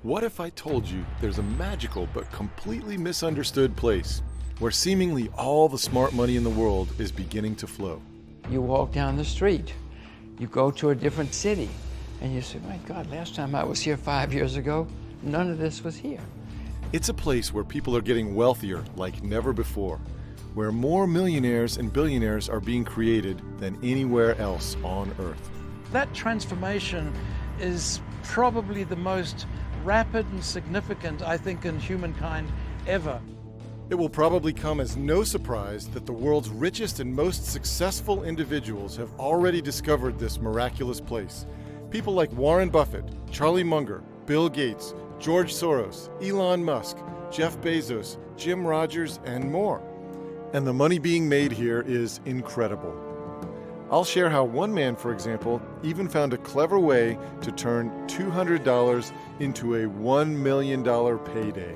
What if I told you there's a magical but completely misunderstood place where seemingly all the smart money in the world is beginning to flow? You walk down the street, you go to a different city, and you say, my God, last time I was here 5 years ago, none of this was here. It's a place where people are getting wealthier like never before, where more millionaires and billionaires are being created than anywhere else on Earth. That transformation is probably the most rapid and significant, I think, in humankind ever. It will probably come as no surprise that the world's richest and most successful individuals have already discovered this miraculous place. People like Warren Buffett, Charlie Munger, Bill Gates, George Soros, Elon Musk, Jeff Bezos, Jim Rogers, and more. And the money being made here is incredible. I'll share how one man, for example, even found a clever way to turn $200 into a $1 million payday.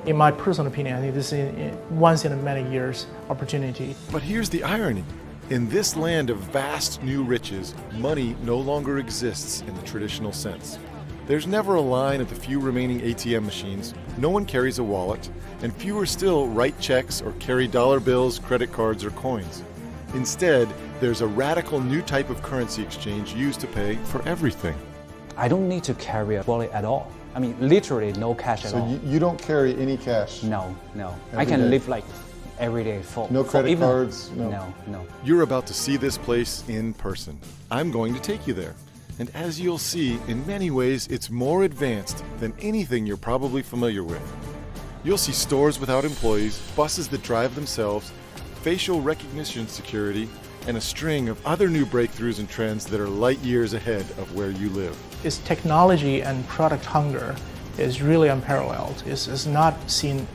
In my personal opinion, I think this is a once in a many years opportunity. But here's the irony. In this land of vast new riches, money no longer exists in the traditional sense. There's never a line at the few remaining ATM machines, no one carries a wallet, and fewer still write checks or carry dollar bills, credit cards, or coins. Instead, there's a radical new type of currency exchange used to pay for everything. I don't need to carry a wallet at all. I mean, literally no cash at all. So you don't carry any cash? No. I Every can day? live like every day for No credit even, cards? No. You're about to see this place in person. I'm going to take you there. And as you'll see, in many ways, it's more advanced than anything you're probably familiar with. You'll see stores without employees, buses that drive themselves, facial recognition security, and a string of other new breakthroughs and trends that are light years ahead of where you live. Its technology and product hunger is really unparalleled. It's not seen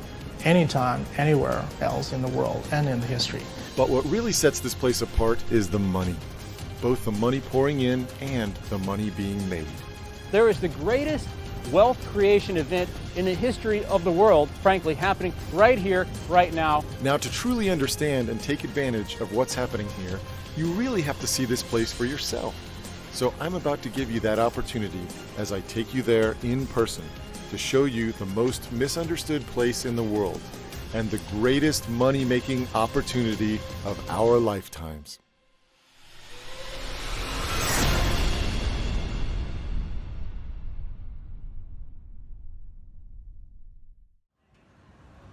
anytime, anywhere else in the world and in the history. But what really sets this place apart is the money. Both the money pouring in and the money being made. There is the greatest wealth creation event in the history of the world, frankly, happening right here, right now. Now, to truly understand and take advantage of what's happening here, you really have to see this place for yourself. So I'm about to give you that opportunity as I take you there in person to show you the most misunderstood place in the world and the greatest money-making opportunity of our lifetimes.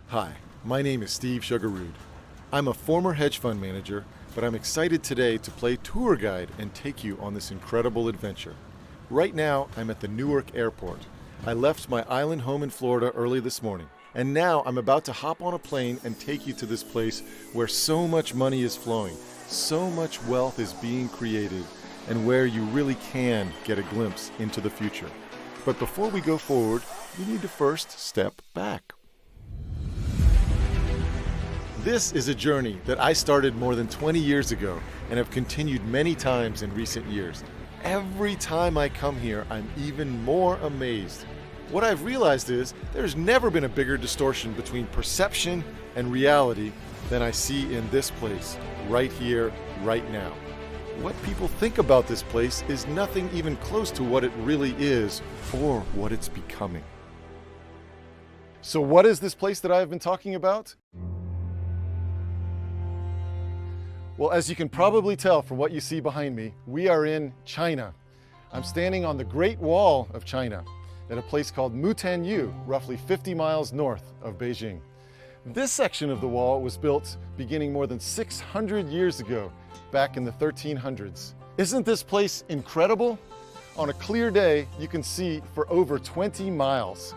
Hi, my name is Steve Sjuggerud. I'm a former hedge fund manager, but I'm excited today to play tour guide and take you on this incredible adventure. Right now, I'm at the Newark Airport. I left my island home in Florida early this morning, and now I'm about to hop on a plane and take you to this place where so much money is flowing, so much wealth is being created, and where you really can get a glimpse into the future. But before we go forward, we need to first step back. This is a journey that I started more than 20 years ago and have continued many times in recent years. Every time I come here, I'm even more amazed. What I've realized is there's never been a bigger distortion between perception and reality than I see in this place, right here, right now. What people think about this place is nothing even close to what it really is or what it's becoming. So what is this place that I've been talking about? Well, as you can probably tell from what you see behind me, we are in China. I'm standing on the Great Wall of China at a place called Mutanyu, roughly 50 miles north of Beijing. This section of the wall was built beginning more than 600 years ago, back in the 1300s. Isn't this place incredible? On a clear day, you can see for over 20 miles.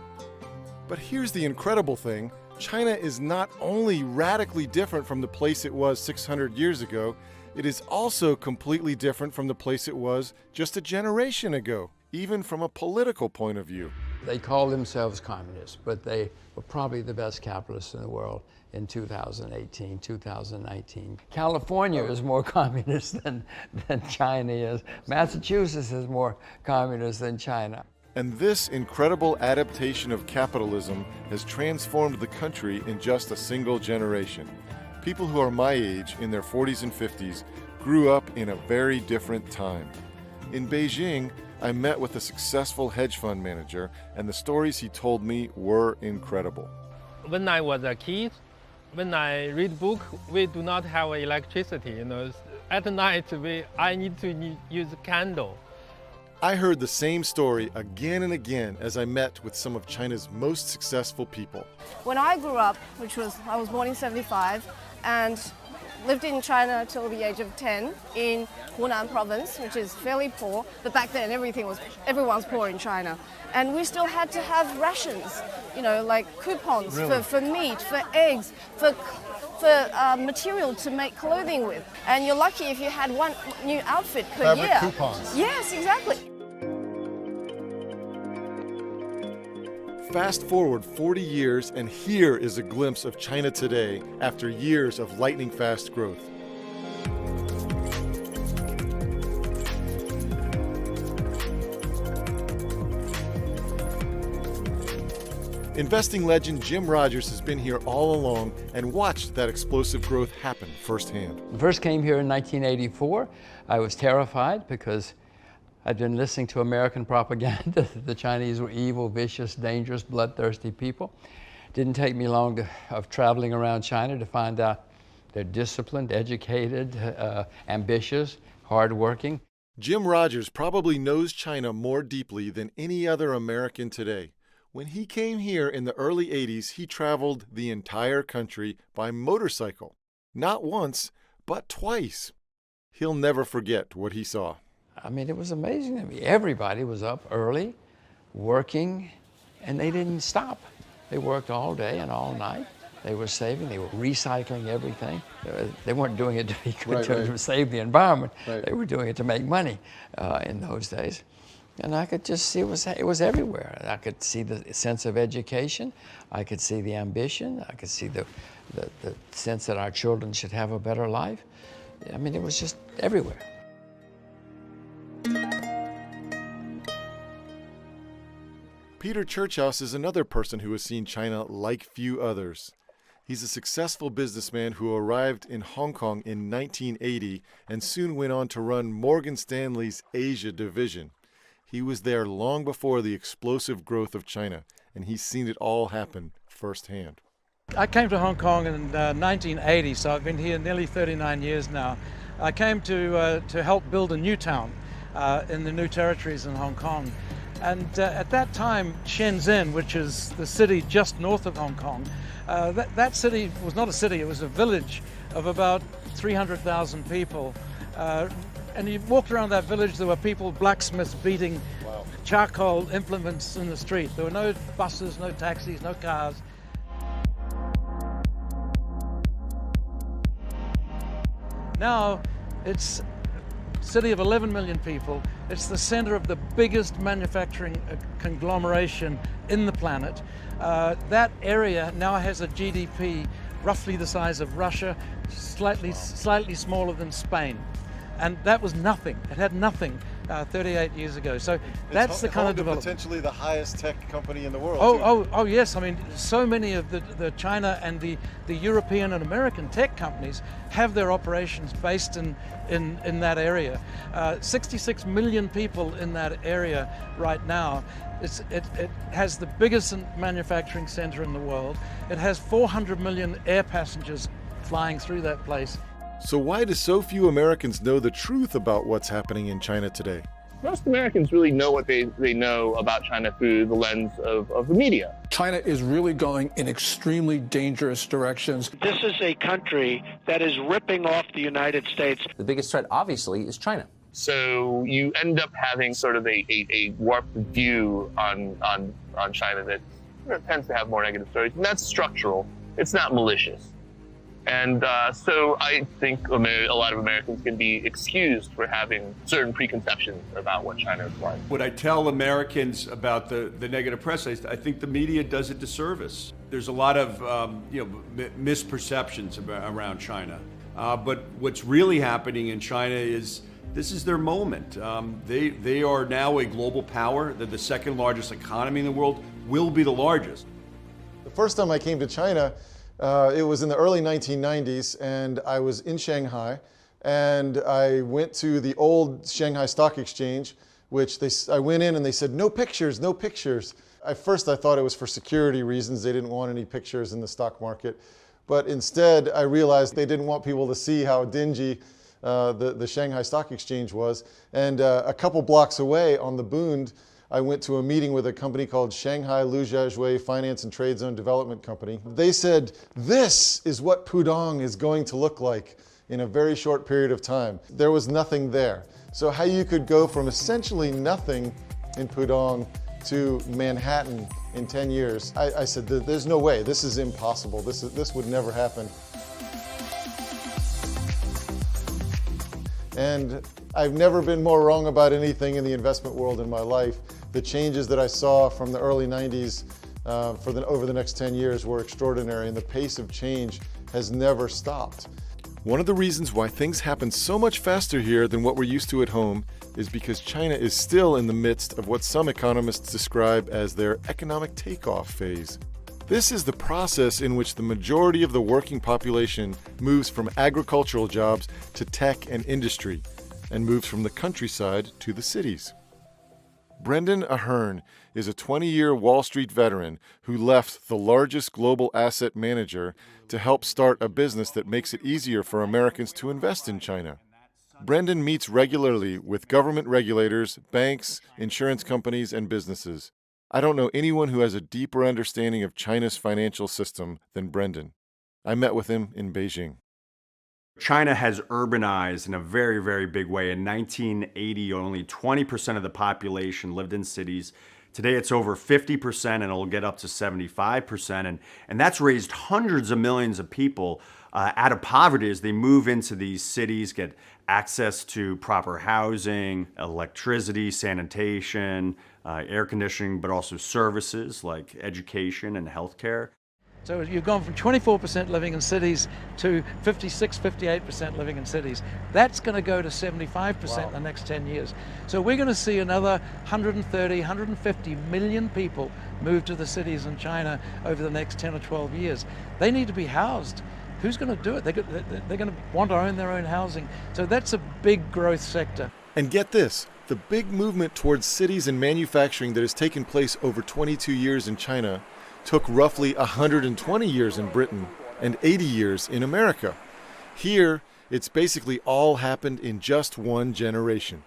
But here's the incredible thing. China is not only radically different from the place it was 600 years ago, it is also completely different from the place it was just a generation ago, even from a political point of view. They call themselves communists, but they were probably the best capitalists in the world in 2018, 2019. California is more communist than China is. Massachusetts is more communist than China. And this incredible adaptation of capitalism has transformed the country in just a single generation. People who are my age, in their 40s and 50s, grew up in a very different time. In Beijing, I met with a successful hedge fund manager, and the stories he told me were incredible. When I was a kid, when I read book, we do not have electricity. At night I need to use a candle. I heard the same story again and again as I met with some of China's most successful people. When I grew up, I was born in 75, and lived in China till the age of 10 in Hunan province, which is fairly poor, but back then everyone's poor in China. And we still had to have rations, like coupons for meat, for eggs, for material to make clothing with. And you're lucky if you had one new outfit per year. Fabric coupons. Yes, exactly. Fast forward 40 years, and here is a glimpse of China today after years of lightning-fast growth. Investing legend Jim Rogers has been here all along and watched that explosive growth happen firsthand. I first came here in 1984. I was terrified because I'd been listening to American propaganda that the Chinese were evil, vicious, dangerous, bloodthirsty people. Didn't take me long of traveling around China to find out they're disciplined, educated, ambitious, hardworking. Jim Rogers probably knows China more deeply than any other American today. When he came here in the early 80s, he traveled the entire country by motorcycle. Not once, but twice. He'll never forget what he saw. I mean, it was amazing to me. Everybody was up early, working, and they didn't stop. They worked all day and all night. They were saving, they were recycling everything. They weren't doing it to save the environment. Right. They were doing it to make money in those days. And I could just see it was everywhere. I could see the sense of education. I could see the ambition. I could see the sense that our children should have a better life. I mean, it was just everywhere. Peter Churchhouse is another person who has seen China like few others. He's a successful businessman who arrived in Hong Kong in 1980 and soon went on to run Morgan Stanley's Asia division. He was there long before the explosive growth of China, and he's seen it all happen firsthand. I came to Hong Kong in 1980, so I've been here nearly 39 years now. I came to help build a new town in the new territories in Hong Kong. And at that time, Shenzhen, which is the city just north of Hong Kong, that city was not a city, it was a village of about 300,000 people. And you walked around that village, there were people, blacksmiths, beating charcoal implements in the street. There were no buses, no taxis, no cars. Now, it's a city of 11 million people. It's the center of the biggest manufacturing conglomeration in the planet. That area now has a GDP roughly the size of Russia, slightly smaller than Spain. And that was nothing. It had nothing 38 years ago. So that's the kind of development. Potentially the highest tech company in the world. Oh, yes. I mean, so many of the China and the European and American tech companies have their operations based in that area. 66 million people in that area right now. It has the biggest manufacturing center in the world. It has 400 million air passengers flying through that place. So why do so few Americans know the truth about what's happening in China today? Most Americans really know what they know about China through the lens of the media. China is really going in extremely dangerous directions. This is a country that is ripping off the United States. The biggest threat, obviously, is China. So you end up having sort of a warped view on China that tends to have more negative stories, and that's structural. It's not malicious. And so I think a lot of Americans can be excused for having certain preconceptions about what China is like. What I tell Americans about the negative press, I think the media does a disservice. There's a lot of misperceptions around China. But what's really happening in China is this is their moment. They are now a global power. They're the second largest economy in the world, will be the largest. The first time I came to China, it was in the early 1990s, and I was in Shanghai, and I went to the old Shanghai Stock Exchange, which I went in and they said, no pictures, no pictures. At first I thought it was for security reasons. They didn't want any pictures in the stock market. But instead I realized they didn't want people to see how dingy the Shanghai Stock Exchange was. And a couple blocks away on the Bund, I went to a meeting with a company called Shanghai Lujiazhui Finance and Trade Zone Development Company. They said, this is what Pudong is going to look like in a very short period of time. There was nothing there. So how you could go from essentially nothing in Pudong to Manhattan in 10 years, I said, there's no way, this is impossible, this would never happen. And I've never been more wrong about anything in the investment world in my life. The changes that I saw from the early 90s over the next 10 years were extraordinary, and the pace of change has never stopped. One of the reasons why things happen so much faster here than what we're used to at home is because China is still in the midst of what some economists describe as their economic takeoff phase. This is the process in which the majority of the working population moves from agricultural jobs to tech and industry, and moves from the countryside to the cities. Brendan Ahern is a 20-year Wall Street veteran who left the largest global asset manager to help start a business that makes it easier for Americans to invest in China. Brendan meets regularly with government regulators, banks, insurance companies, and businesses. I don't know anyone who has a deeper understanding of China's financial system than Brendan. I met with him in Beijing. China has urbanized in a very, very big way. In 1980, only 20% of the population lived in cities. Today, it's over 50%, and it'll get up to 75%. And that's raised hundreds of millions of people out of poverty as they move into these cities, get access to proper housing, electricity, sanitation, air conditioning, but also services like education and healthcare. So you've gone from 24% living in cities to 56, 58% living in cities. That's going to go to 75% in the next 10 years. So we're going to see another 130, 150 million people move to the cities in China over the next 10 or 12 years. They need to be housed. Who's going to do it? They're going to want to own their own housing. So that's a big growth sector. And get this, the big movement towards cities and manufacturing that has taken place over 22 years in China took roughly 120 years in Britain and 80 years in America. Here, it's basically all happened in just one generation.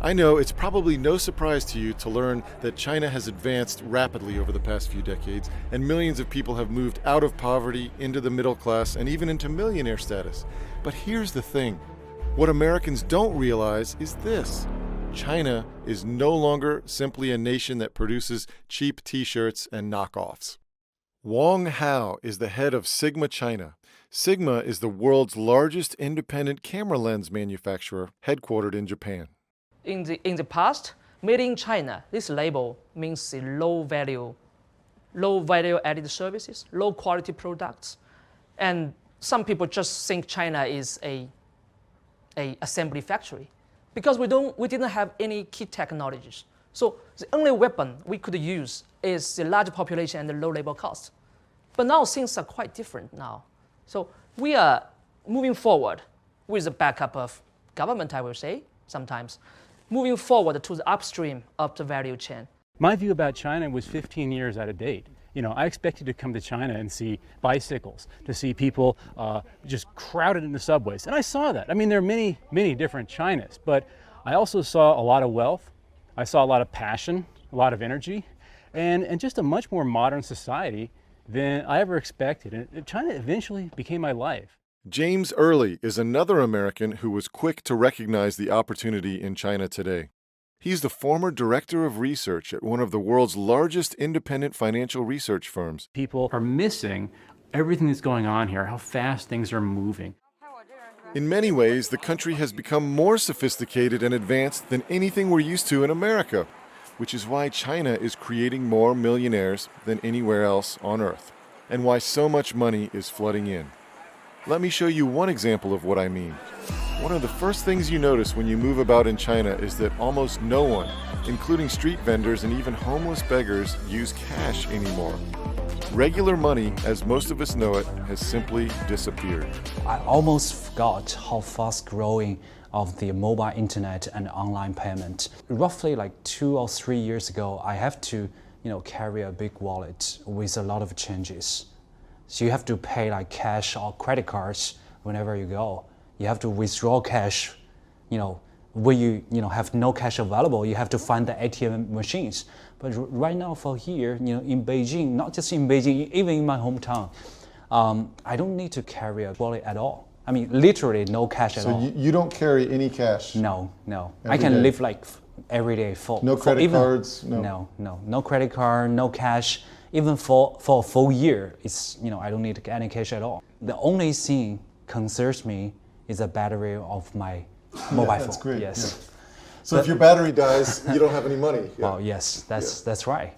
I know it's probably no surprise to you to learn that China has advanced rapidly over the past few decades, and millions of people have moved out of poverty into the middle class and even into millionaire status. But here's the thing. What Americans don't realize is this. China is no longer simply a nation that produces cheap t-shirts and knockoffs. Wang Hao is the head of Sigma China. Sigma is the world's largest independent camera lens manufacturer, headquartered in Japan. In the past, made in China, this label means low value added services, low quality products. And some people just think China is a assembly factory, because we didn't have any key technologies. So the only weapon we could use is the large population and the low labor cost. But now things are quite different now. So we are moving forward with the backup of government, I will say, sometimes, moving forward to the upstream of the value chain. My view about China was 15 years out of date. You know, I expected to come to China and see bicycles, to see people just crowded in the subways. And I saw that. I mean, there are many, many different Chinas, but I also saw a lot of wealth. I saw a lot of passion, a lot of energy, and just a much more modern society than I ever expected. And China eventually became my life. James Early is another American who was quick to recognize the opportunity in China today. He's the former director of research at one of the world's largest independent financial research firms. People are missing everything that's going on here, how fast things are moving. In many ways, the country has become more sophisticated and advanced than anything we're used to in America, which is why China is creating more millionaires than anywhere else on Earth, and why so much money is flooding in. Let me show you one example of what I mean. One of the first things you notice when you move about in China is that almost no one, including street vendors and even homeless beggars, use cash anymore. Regular money, as most of us know it, has simply disappeared. I almost forgot how fast growing of the mobile internet and online payment. Roughly like 2 or 3 years ago, I have to, carry a big wallet with a lot of changes. So you have to pay like cash or credit cards whenever you go. You have to withdraw cash, when you have no cash available, you have to find the ATM machines. But right now for here, in Beijing, not just in Beijing, even in my hometown, I don't need to carry a wallet at all. I mean, literally no cash at all. So you don't carry any cash? No. Every I can day. live like every day full. No credit cards? No credit card, no cash. Even for a full year, it's I don't need any cash at all. The only thing concerns me is the battery of my mobile phone. That's great. Yes. Yeah. So if your battery dies, you don't have any money. Yeah. Oh yes, that's right.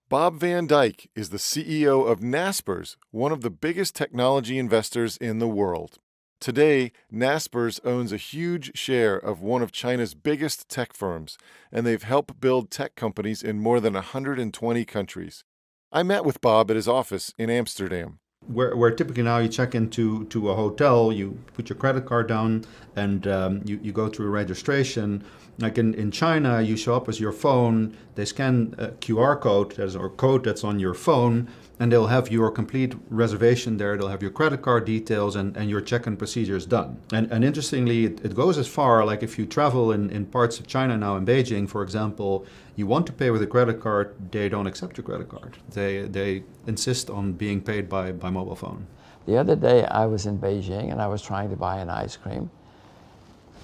Bob Van Dyke is the CEO of Naspers, one of the biggest technology investors in the world. Today, Naspers owns a huge share of one of China's biggest tech firms, and they've helped build tech companies in more than 120 countries. I met with Bob at his office in Amsterdam. Where typically now you check into a hotel, you put your credit card down, and you go through registration. Like in China, you show up with your phone, they scan a QR code or code that's on your phone, and they'll have your complete reservation there. They'll have your credit card details and your check-in procedures done. And interestingly, it goes as far, like if you travel in parts of China now, in Beijing, for example, you want to pay with a credit card, they don't accept your credit card. They insist on being paid by mobile phone. The other day I was in Beijing and I was trying to buy an ice cream.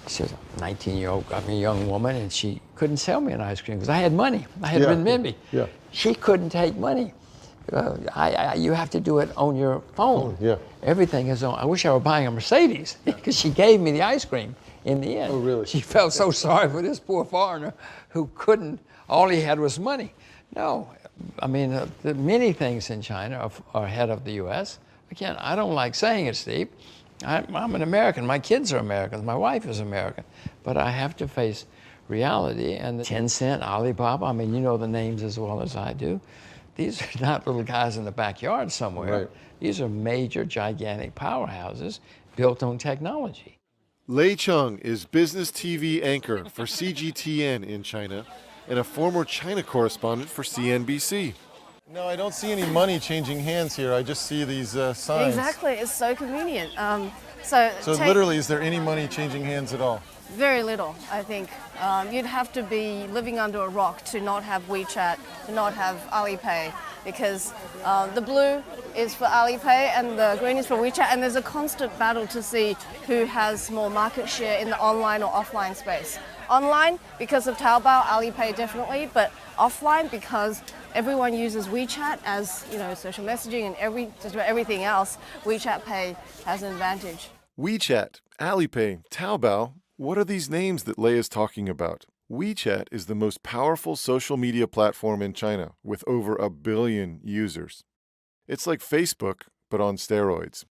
She was a 19-year-old, young woman, and she couldn't sell me an ice cream because I had money. I had renminbi. Yeah. She couldn't take money. You have to do it on your phone. Yeah. Everything is on. I wish I were buying a Mercedes because she gave me the ice cream in the end. Oh, really? She felt so sorry for this poor foreigner who couldn't, all he had was money. No, the many things in China are ahead of the U.S. Again, I don't like saying it, Steve. I'm an American. My kids are Americans. My wife is American. But I have to face reality. And the Tencent, Alibaba, you know the names as well as I do. These are not little guys in the backyard somewhere. Right. These are major, gigantic powerhouses built on technology. Lei Cheng is business TV anchor for CGTN in China and a former China correspondent for CNBC. No, I don't see any money changing hands here. I just see these signs. Exactly, it's so convenient. So literally, is there any money changing hands at all? Very little, I think. You'd have to be living under a rock to not have WeChat, to not have Alipay, because the blue is for Alipay and the green is for WeChat, and there's a constant battle to see who has more market share in the online or offline space. Online, because of Taobao, Alipay definitely, but offline because everyone uses WeChat as social messaging and just about everything else. WeChat Pay has an advantage. WeChat, Alipay, Taobao. What are these names that Lei is talking about? WeChat is the most powerful social media platform in China with over 1 billion users. It's like Facebook, but on steroids.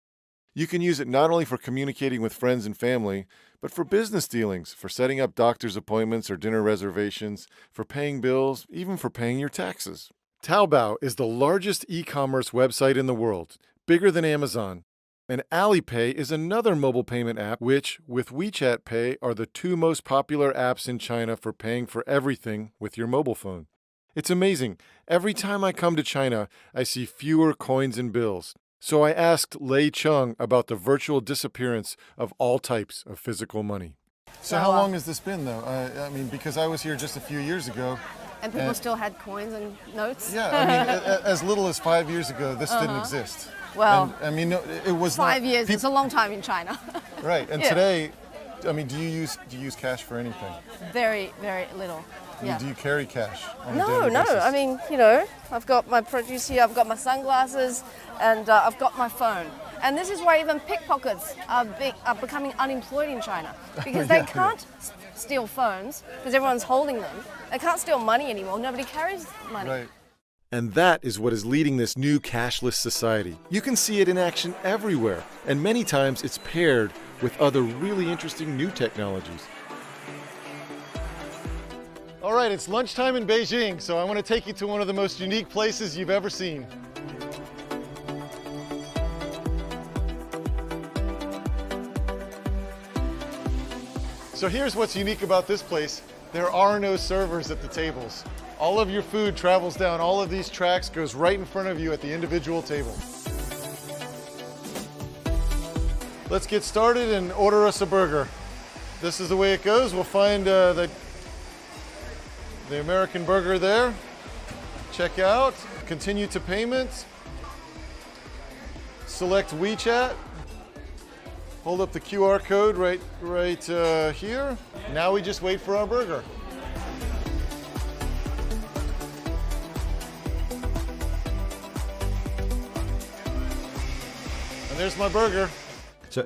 You can use it not only for communicating with friends and family, but for business dealings, for setting up doctor's appointments or dinner reservations, for paying bills, even for paying your taxes. Taobao is the largest e-commerce website in the world, bigger than Amazon. And Alipay is another mobile payment app which, with WeChat Pay, are the 2 most popular apps in China for paying for everything with your mobile phone. It's amazing. Every time I come to China, I see fewer coins and bills. So I asked Lei Cheng about the virtual disappearance of all types of physical money. So how long has this been, though? Because I was here just a few years ago. And people still had coins and notes? Yeah, as little as 5 years ago, this didn't exist. Well, it was 5 years. It's a long time in China. Right, and today, do you use cash for anything? Very, very little. Yeah. Do you carry cash? No. I've got my produce here. I've got my sunglasses, and I've got my phone. And this is why even pickpockets are becoming unemployed in China because they can't steal phones because everyone's holding them. They can't steal money anymore. Nobody carries money. Right. And that is what is leading this new cashless society. You can see it in action everywhere, and many times it's paired with other really interesting new technologies. All right, it's lunchtime in Beijing, so I want to take you to one of the most unique places you've ever seen. So here's what's unique about this place. There are no servers at the tables. All of your food travels down all of these tracks, goes right in front of you at the individual table. Let's get started and order us a burger. This is the way it goes. We'll find the American burger there. Check out, continue to payments. Select WeChat. Hold up the QR code right here. Now we just wait for our burger. And there's my burger.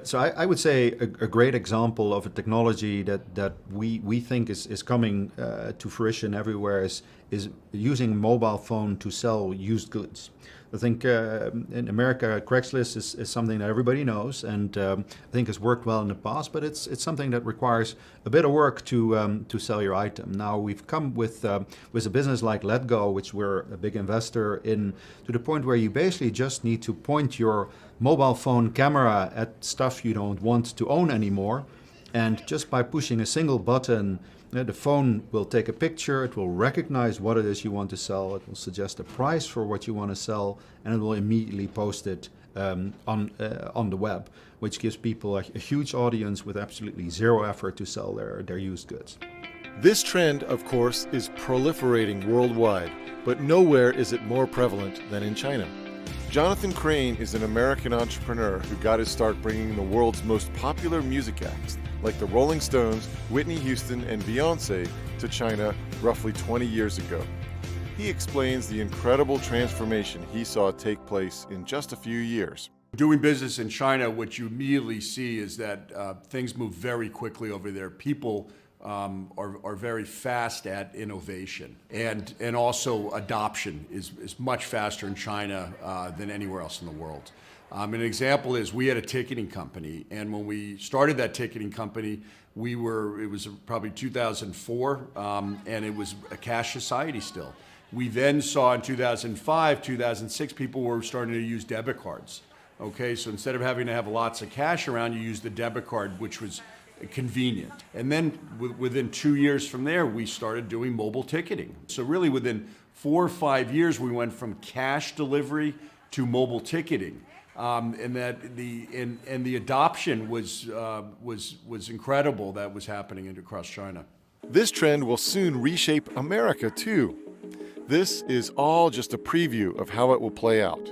So I would say a great example of a technology that we think is coming to fruition everywhere is using mobile phone to sell used goods. I think in America, Craigslist is something that everybody knows, and I think has worked well in the past. But it's something that requires a bit of work to sell your item. Now we've come with a business like LetGo, which we're a big investor in, to the point where you basically just need to point your mobile phone camera at stuff you don't want to own anymore, and just by pushing a single button, the phone will take a picture, it will recognize what it is you want to sell, it will suggest a price for what you want to sell, and it will immediately post it on the web, which gives people a huge audience with absolutely zero effort to sell their used goods. This trend, of course, is proliferating worldwide, but nowhere is it more prevalent than in China. Jonathan Crane is an American entrepreneur who got his start bringing the world's most popular music acts, like the Rolling Stones, Whitney Houston, and Beyonce, to China roughly 20 years ago. He explains the incredible transformation he saw take place in just a few years. Doing business in China, what you immediately see is that things move very quickly over there. People are very fast at innovation, and also adoption is much faster in China than anywhere else in the world. An example is we had a ticketing company, and when we started that ticketing company, it was probably 2004, and it was a cash society still. We then saw in 2005, 2006, people were starting to use debit cards. Okay, so instead of having to have lots of cash around, you use the debit card, which was convenient. And then within 2 years from there, we started doing mobile ticketing. So really within 4 or 5 years, we went from cash delivery to mobile ticketing. And the adoption was incredible that was happening across China. This trend will soon reshape America too. This is all just a preview of how it will play out.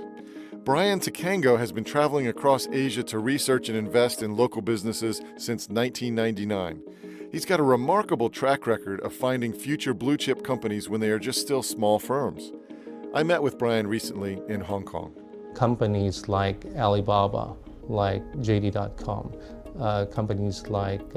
Brian Takango has been traveling across Asia to research and invest in local businesses since 1999. He's got a remarkable track record of finding future blue-chip companies when they are just still small firms. I met with Brian recently in Hong Kong. Companies like Alibaba, like JD.com, companies like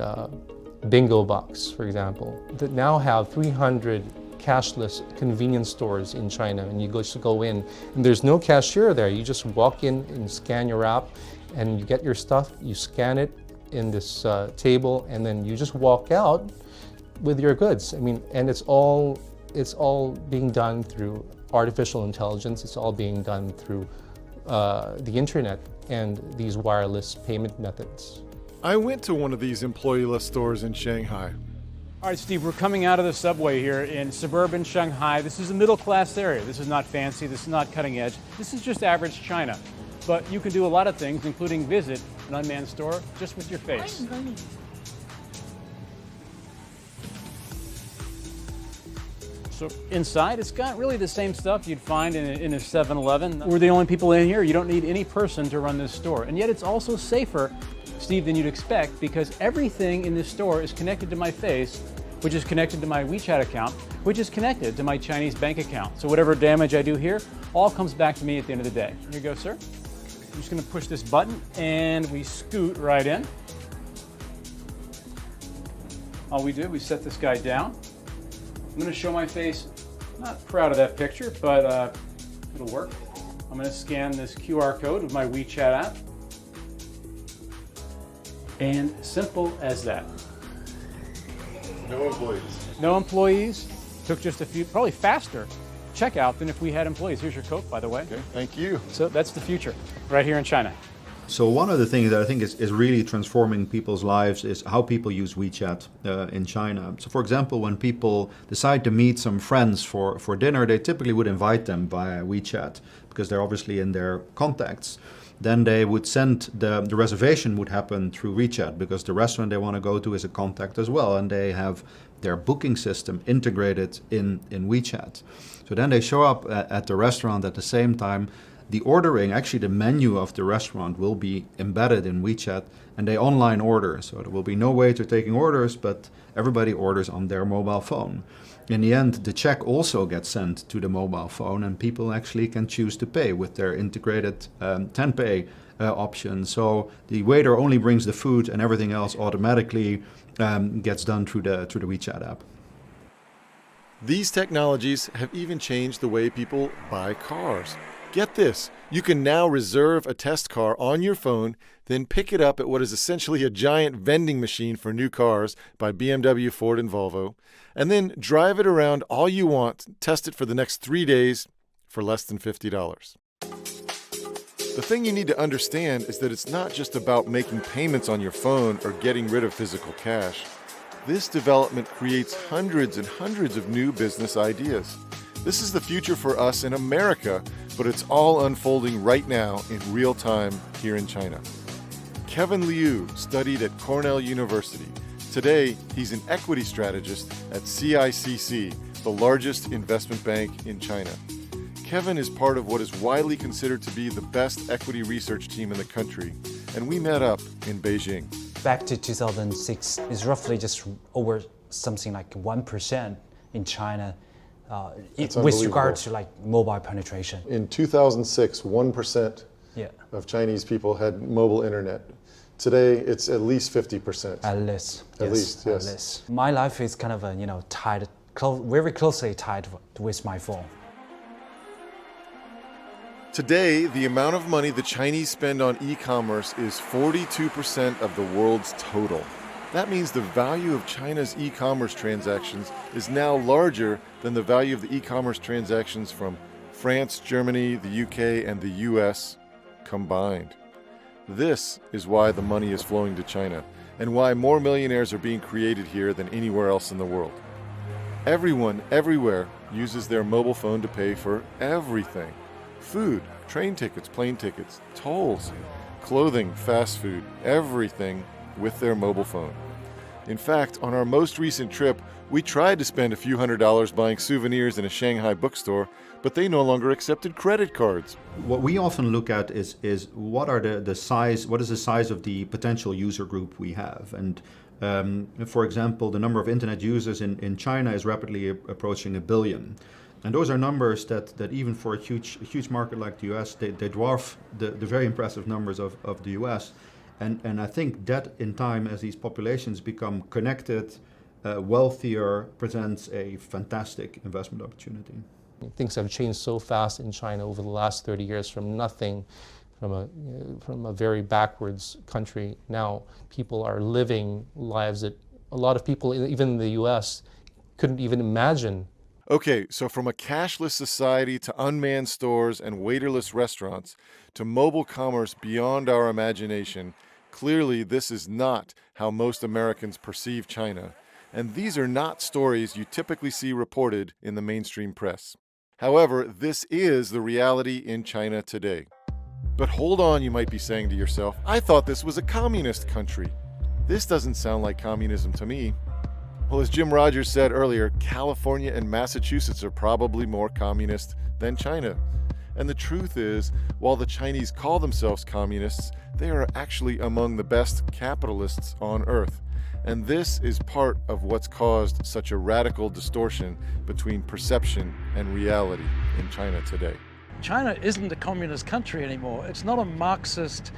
Bingo Box, for example, that now have 300 cashless convenience stores in China, and you just go in and there's no cashier there. You just walk in and scan your app and you get your stuff, you scan it in this table, and then you just walk out with your goods. I mean, and it's all being done through artificial intelligence. It's all being done through the internet and these wireless payment methods. I went to one of these employee-less stores in Shanghai. All right, Steve, we're coming out of the subway here in suburban Shanghai. This is a middle-class area. This is not fancy. This is not cutting edge. This is just average China. But you can do a lot of things, including visit an unmanned store just with your face. So inside, it's got really the same stuff you'd find in a 7-Eleven. We're the only people in here. You don't need any person to run this store. And yet it's also safer, Steve, than you'd expect, because everything in this store is connected to my face, which is connected to my WeChat account, which is connected to my Chinese bank account. So whatever damage I do here, all comes back to me at the end of the day. Here you go, sir. I'm just gonna push this button and we scoot right in. All we do, we set this guy down. I'm gonna show my face. I'm not proud of that picture, but it'll work. I'm gonna scan this QR code with my WeChat app. And simple as that. No employees. No employees. Took just a few, probably faster checkout than if we had employees. Here's your Coke, by the way. Okay, thank you. So that's the future, right here in China. So one of the things that I think is really transforming people's lives is how people use WeChat in China. So for example, when people decide to meet some friends for dinner, they typically would invite them via WeChat because they're obviously in their contacts. Then they would send, the reservation would happen through WeChat because the restaurant they want to go to is a contact as well, and they have their booking system integrated in WeChat. So then they show up at the restaurant at the same time. The ordering, actually the menu of the restaurant will be embedded in WeChat, and they online order. So there will be no waiter taking orders, but everybody orders on their mobile phone. In the end, the check also gets sent to the mobile phone, and people actually can choose to pay with their integrated TenPay option. So the waiter only brings the food, and everything else automatically gets done through the WeChat app. These technologies have even changed the way people buy cars. Get this, you can now reserve a test car on your phone, then pick it up at what is essentially a giant vending machine for new cars by BMW, Ford, and Volvo, and then drive it around all you want, test it for the next 3 days for less than $50. The thing you need to understand is that it's not just about making payments on your phone or getting rid of physical cash. This development creates hundreds and hundreds of new business ideas. This is the future for us in America, but it's all unfolding right now in real time here in China. Kevin Liu studied at Cornell University. Today, he's an equity strategist at CICC, the largest investment bank in China. Kevin is part of what is widely considered to be the best equity research team in the country, and we met up in Beijing. Back to 2006, it's roughly just over something like 1% in China with regard to like mobile penetration. In 2006, 1% of Chinese people had mobile internet. Today, it's at least 50%. At least. At least, yes. At least. My life is kind of, tied, very closely tied with my phone. Today, the amount of money the Chinese spend on e-commerce is 42% of the world's total. That means the value of China's e-commerce transactions is now larger than the value of the e-commerce transactions from France, Germany, the UK, and the US combined. This is why the money is flowing to China, and why more millionaires are being created here than anywhere else in the world. Everyone, everywhere, uses their mobile phone to pay for everything. Food, train tickets, plane tickets, tolls, clothing, fast food, everything with their mobile phone. In fact, on our most recent trip, we tried to spend a few $100s buying souvenirs in a Shanghai bookstore, but they no longer accepted credit cards. What we often look at is what is the size of the potential user group we have. And for example, the number of internet users in China is rapidly approaching 1 billion. And those are numbers that even for a huge market like the US, they dwarf the very impressive numbers of the US. And I think that in time, as these populations become connected, wealthier, presents a fantastic investment opportunity. Things have changed so fast in China over the last 30 years from nothing, from a very backwards country. Now people are living lives that a lot of people, even in the US, couldn't even imagine. Okay, so from a cashless society to unmanned stores and waiterless restaurants to mobile commerce beyond our imagination, clearly this is not how most Americans perceive China. And these are not stories you typically see reported in the mainstream press. However, this is the reality in China today. But hold on, you might be saying to yourself, I thought this was a communist country. This doesn't sound like communism to me. Well, as Jim Rogers said earlier, California and Massachusetts are probably more communist than China. And the truth is, while the Chinese call themselves communists, they are actually among the best capitalists on earth. And this is part of what's caused such a radical distortion between perception and reality in China today. China isn't a communist country anymore. It's not a Marxist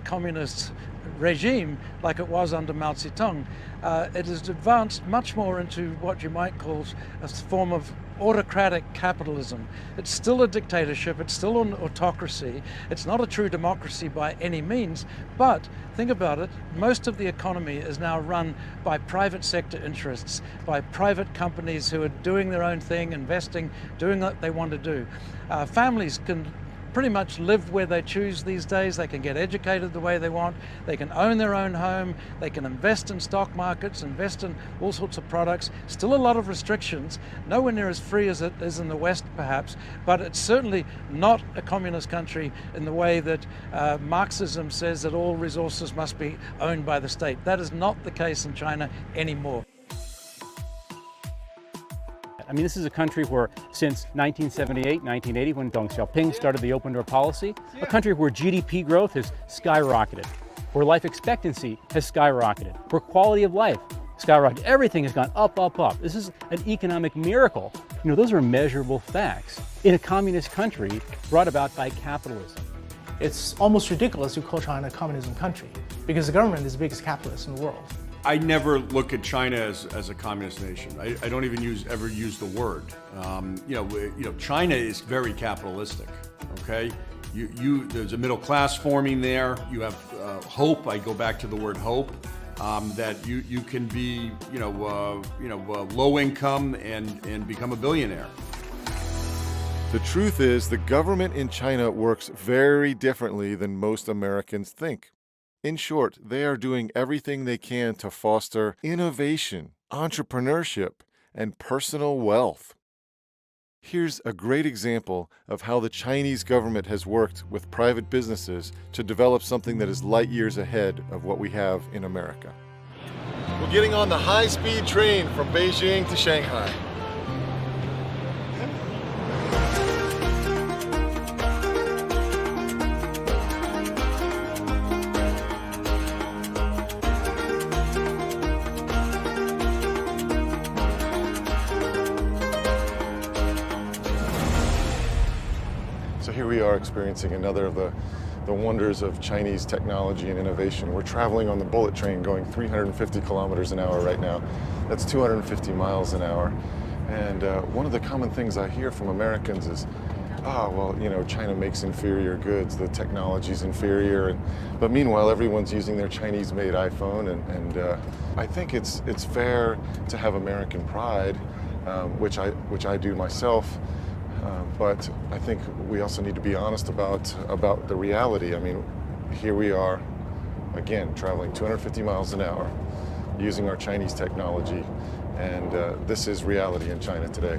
communist regime like it was under Mao Zedong. It has advanced much more into what you might call a form of autocratic capitalism. It's still a dictatorship, it's still an autocracy, it's not a true democracy by any means, but think about it, most of the economy is now run by private sector interests, by private companies who are doing their own thing, investing, doing what they want to do. Families can pretty much live where they choose these days. They can get educated the way they want. They can own their own home. They can invest in stock markets, invest in all sorts of products. Still a lot of restrictions, nowhere near as free as it is in the West perhaps, but it's certainly not a communist country in the way that Marxism says that all resources must be owned by the state. That is not the case in China anymore. I mean, this is a country where since 1978, 1980, when Deng Xiaoping started the open door policy, a country where GDP growth has skyrocketed, where life expectancy has skyrocketed, where quality of life skyrocketed. Everything has gone up, up, up. This is an economic miracle. You know, those are measurable facts in a communist country brought about by capitalism. It's almost ridiculous to call China a communism country because the government is the biggest capitalist in the world. I never look at China as a communist nation. I don't even ever use the word. China is very capitalistic. Okay, there's a middle class forming there. You have hope. I go back to the word hope. That you can be low income and become a billionaire. The truth is, the government in China works very differently than most Americans think. In short, they are doing everything they can to foster innovation, entrepreneurship, and personal wealth. Here's a great example of how the Chinese government has worked with private businesses to develop something that is light years ahead of what we have in America. We're getting on the high-speed train from Beijing to Shanghai. So here we are experiencing another of the wonders of Chinese technology and innovation. We're traveling on the bullet train going 350 kilometers an hour right now. That's 250 miles an hour. And one of the common things I hear from Americans is, China makes inferior goods, the technology's inferior. But meanwhile, everyone's using their Chinese-made iPhone. And I think it's fair to have American pride, which I do myself. But I think we also need to be honest about the reality. I mean, here we are, again, traveling 250 miles an hour, using our Chinese technology, and this is reality in China today.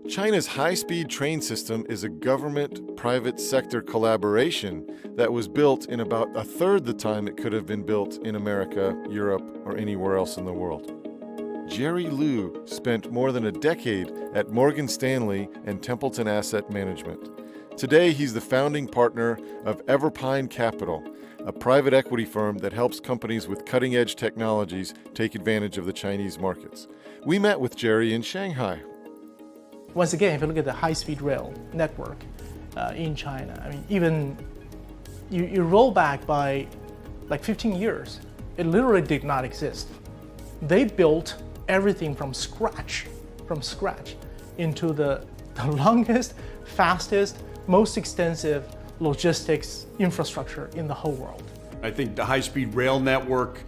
China's high-speed train system is a government-private sector collaboration that was built in about a third the time it could have been built in America, Europe, or anywhere else in the world. Jerry Liu spent more than a decade at Morgan Stanley and Templeton Asset Management. Today, he's the founding partner of Everpine Capital, a private equity firm that helps companies with cutting-edge technologies take advantage of the Chinese markets. We met with Jerry in Shanghai. Once again, if you look at the high-speed rail network in China, I mean, even you roll back by like 15 years, it literally did not exist. They built everything from scratch into the longest, fastest, most extensive logistics infrastructure in the whole world. I think the high-speed rail network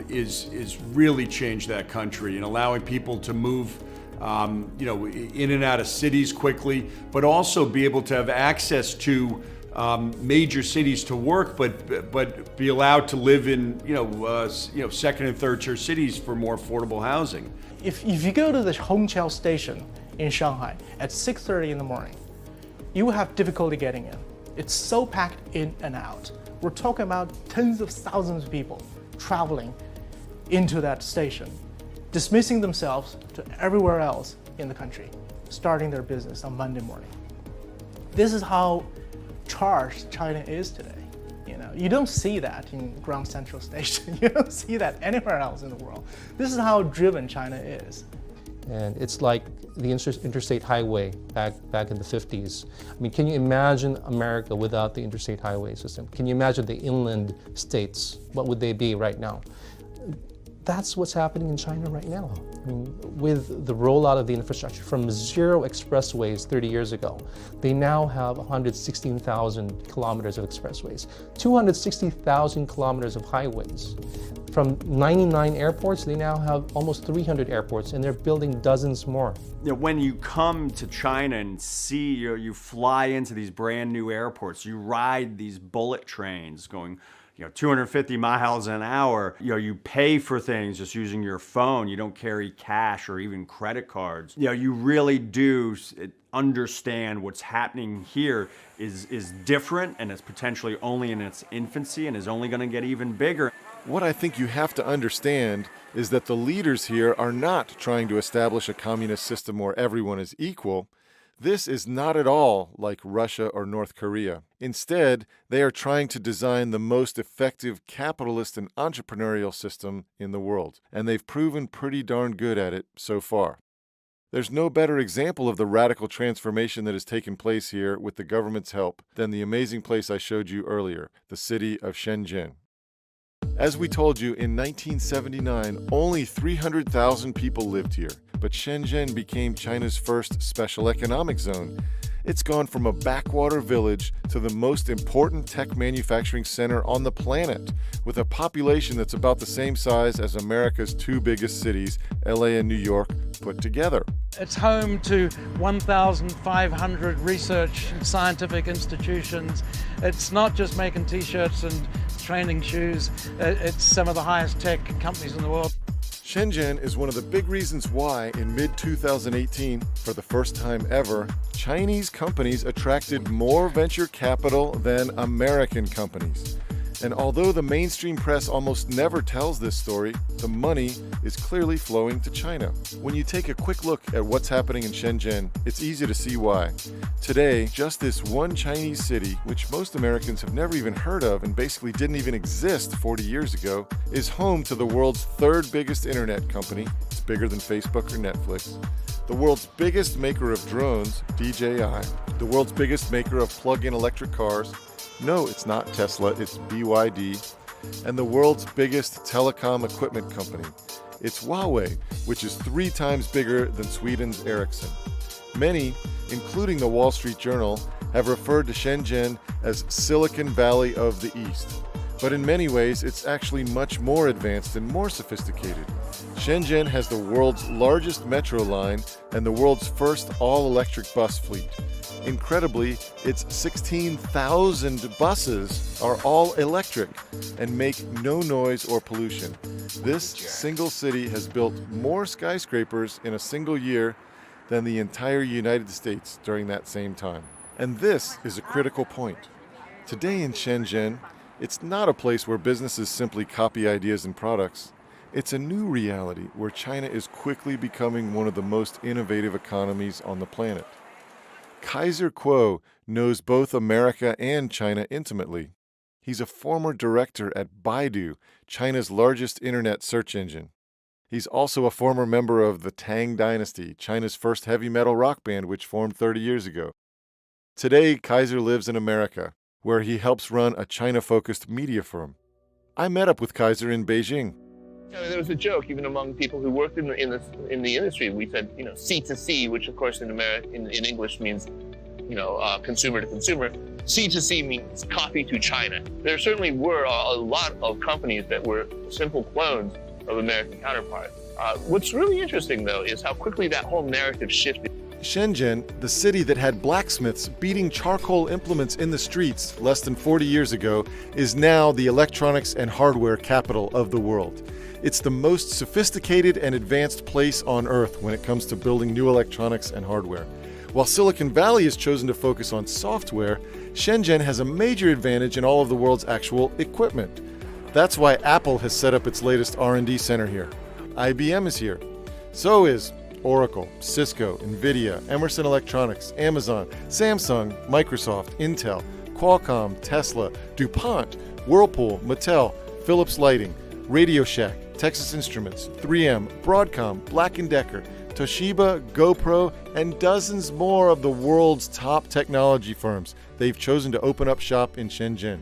is really changed that country and allowing people to move in and out of cities quickly, but also be able to have access to major cities to work, but be allowed to live in second and third tier cities for more affordable housing. If you go to the Hongqiao station in Shanghai at 6:30 in the morning, you will have difficulty getting in. It's so packed in and out. We're talking about tens of thousands of people traveling into that station, dismissing themselves to everywhere else in the country, starting their business on Monday morning. This is how charged China is today. You don't see that in Grand Central Station. You don't see that anywhere else in the world. This is how driven China is. And it's like the interstate highway back in the 50s. I mean, can you imagine America without the interstate highway system? Can you imagine the inland states? What would they be right now? That's what's happening in China right now. I mean, with the rollout of the infrastructure from 0 expressways 30 years ago, they now have 116,000 kilometers of expressways, 260,000 kilometers of highways. From 99 airports, they now have almost 300 airports, and they're building dozens more. You know, when you come to China and see, you fly into these brand new airports, you ride these bullet trains going 250 miles an hour. You pay for things just using your phone. You don't carry cash or even credit cards. You really do understand what's happening here is different, and it's potentially only in its infancy and is only going to get even bigger. What I think you have to understand is that the leaders here are not trying to establish a communist system where everyone is equal. This is not at all like Russia or North Korea. Instead, they are trying to design the most effective capitalist and entrepreneurial system in the world, and they've proven pretty darn good at it so far. There's no better example of the radical transformation that has taken place here with the government's help than the amazing place I showed you earlier, the city of Shenzhen. As we told you, in 1979, only 300,000 people lived here, but Shenzhen became China's first special economic zone. It's gone from a backwater village to the most important tech manufacturing center on the planet, with a population that's about the same size as America's 2 biggest cities, LA and New York, put together. It's home to 1,500 research and scientific institutions. It's not just making t-shirts and training shoes. It's some of the highest tech companies in the world. Shenzhen is one of the big reasons why, in mid-2018, for the first time ever, Chinese companies attracted more venture capital than American companies. And although the mainstream press almost never tells this story, the money is clearly flowing to China. When you take a quick look at what's happening in Shenzhen, it's easy to see why. Today, just this one Chinese city, which most Americans have never even heard of and basically didn't even exist 40 years ago, is home to the world's 3rd biggest internet company. It's bigger than Facebook or Netflix. The world's biggest maker of drones, DJI. The world's biggest maker of plug-in electric cars. No, it's not Tesla, it's BYD. And the world's biggest telecom equipment company. It's Huawei, which is 3 times bigger than Sweden's Ericsson. Many, including the Wall Street Journal, have referred to Shenzhen as Silicon Valley of the East. But in many ways, it's actually much more advanced and more sophisticated. Shenzhen has the world's largest metro line and the world's first all-electric bus fleet. Incredibly, its 16,000 buses are all electric and make no noise or pollution. This single city has built more skyscrapers in a single year than the entire United States during that same time. And this is a critical point. Today in Shenzhen, it's not a place where businesses simply copy ideas and products. It's a new reality where China is quickly becoming one of the most innovative economies on the planet. Kaiser Kuo knows both America and China intimately. He's a former director at Baidu, China's largest internet search engine. He's also a former member of the Tang Dynasty, China's first heavy metal rock band which formed 30 years ago. Today, Kaiser lives in America, where he helps run a China-focused media firm. I met up with Kaiser in Beijing. There was a joke even among people who worked in the industry. We said, C2C, which of course in English means, consumer to consumer. C2C means copy to China. There certainly were a lot of companies that were simple clones of American counterparts. What's really interesting, though, is how quickly that whole narrative shifted. Shenzhen, the city that had blacksmiths beating charcoal implements in the streets less than 40 years ago, is now the electronics and hardware capital of the world. It's the most sophisticated and advanced place on Earth when it comes to building new electronics and hardware. While Silicon Valley has chosen to focus on software, Shenzhen has a major advantage in all of the world's actual equipment. That's why Apple has set up its latest R&D center here. IBM is here. So is Oracle, Cisco, Nvidia, Emerson Electronics, Amazon, Samsung, Microsoft, Intel, Qualcomm, Tesla, DuPont, Whirlpool, Mattel, Philips Lighting, Radio Shack, Texas Instruments, 3M, Broadcom, Black & Decker, Toshiba, GoPro, and dozens more of the world's top technology firms. They've chosen to open up shop in Shenzhen.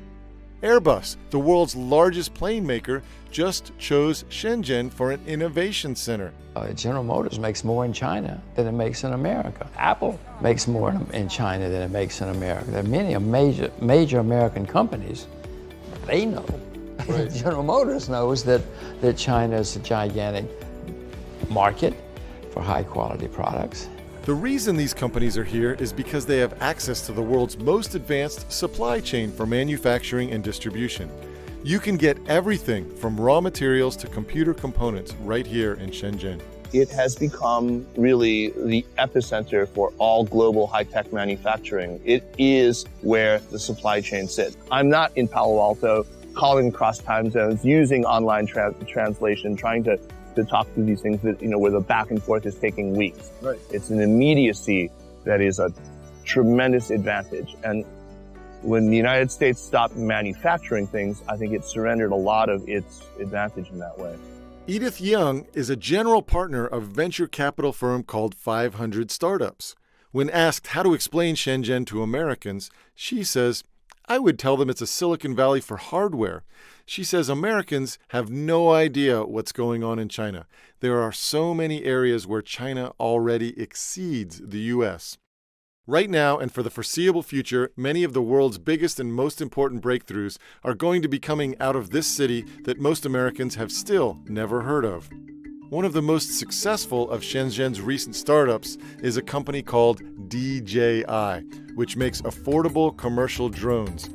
Airbus, the world's largest plane maker, just chose Shenzhen for an innovation center. General Motors makes more in China than it makes in America. Apple makes more in China than it makes in America. There are many major American companies. They know. Right. General Motors knows that China is a gigantic market for high quality products. The reason these companies are here is because they have access to the world's most advanced supply chain for manufacturing and distribution. You can get everything from raw materials to computer components right here in Shenzhen. It has become really the epicenter for all global high-tech manufacturing. It is where the supply chain sits. I'm not in Palo Alto calling across time zones, using online translation, trying to talk through these things that, where the back and forth is taking weeks. Right. It's an immediacy that is a tremendous advantage. And when the United States stopped manufacturing things, I think it surrendered a lot of its advantage in that way. Edith Young is a general partner of a venture capital firm called 500 Startups. When asked how to explain Shenzhen to Americans, she says, I would tell them it's a Silicon Valley for hardware. She says Americans have no idea what's going on in China. There are so many areas where China already exceeds the U.S. Right now and for the foreseeable future, many of the world's biggest and most important breakthroughs are going to be coming out of this city that most Americans have still never heard of. One of the most successful of Shenzhen's recent startups is a company called DJI, which makes affordable commercial drones.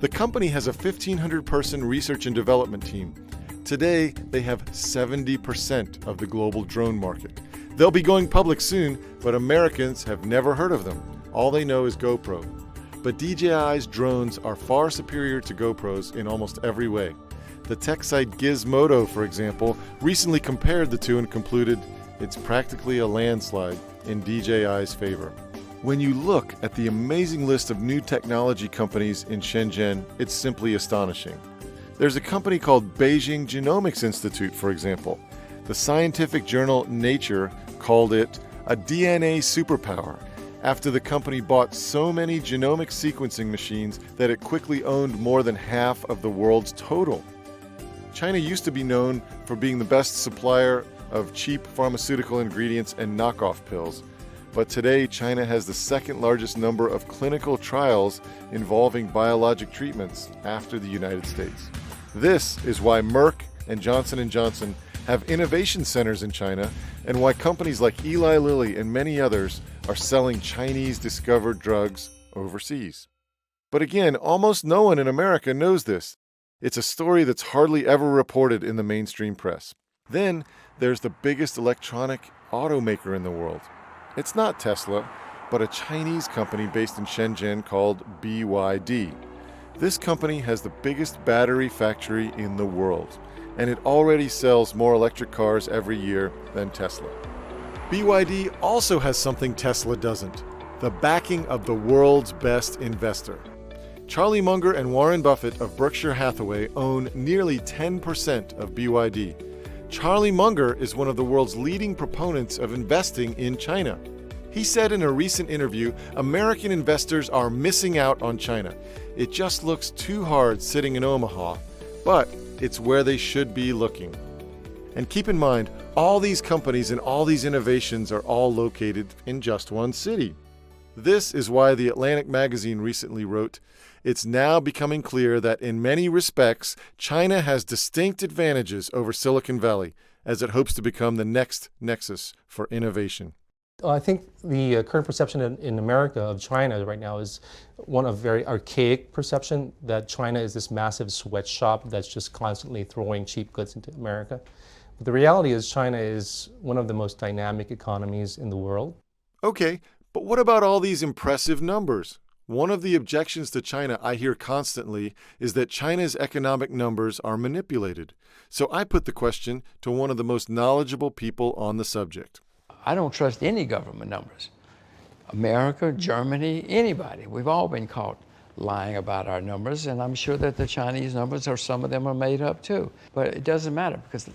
The company has a 1,500-person research and development team. Today, they have 70% of the global drone market. They'll be going public soon, but Americans have never heard of them. All they know is GoPro. But DJI's drones are far superior to GoPros in almost every way. The tech site Gizmodo, for example, recently compared the two and concluded it's practically a landslide in DJI's favor. When you look at the amazing list of new technology companies in Shenzhen, it's simply astonishing. There's a company called Beijing Genomics Institute, for example. The scientific journal Nature called it a DNA superpower after the company bought so many genomic sequencing machines that it quickly owned more than half of the world's total. China used to be known for being the best supplier of cheap pharmaceutical ingredients and knockoff pills. But today, China has the second largest number of clinical trials involving biologic treatments after the United States. This is why Merck and Johnson & Johnson have innovation centers in China and why companies like Eli Lilly and many others are selling Chinese-discovered drugs overseas. But again, almost no one in America knows this. It's a story that's hardly ever reported in the mainstream press. Then there's the biggest electronic automaker in the world. It's not Tesla, but a Chinese company based in Shenzhen called BYD. This company has the biggest battery factory in the world, and it already sells more electric cars every year than Tesla. BYD also has something Tesla doesn't: the backing of the world's best investor. Charlie Munger and Warren Buffett of Berkshire Hathaway own nearly 10% of BYD. Charlie Munger is one of the world's leading proponents of investing in China. He said in a recent interview, American investors are missing out on China. It just looks too hard sitting in Omaha, but it's where they should be looking. And keep in mind, all these companies and all these innovations are all located in just one city. This is why The Atlantic magazine recently wrote, it's now becoming clear that in many respects, China has distinct advantages over Silicon Valley as it hopes to become the next nexus for innovation. I think the current perception in America of China right now is one of very archaic perception that China is this massive sweatshop that's just constantly throwing cheap goods into America. But the reality is China is one of the most dynamic economies in the world. Okay, but what about all these impressive numbers? One of the objections to China I hear constantly is that China's economic numbers are manipulated. So I put the question to one of the most knowledgeable people on the subject. I don't trust any government numbers. America, Germany, anybody. We've all been caught lying about our numbers, and I'm sure that the Chinese numbers, or some of them, are made up too. But it doesn't matter because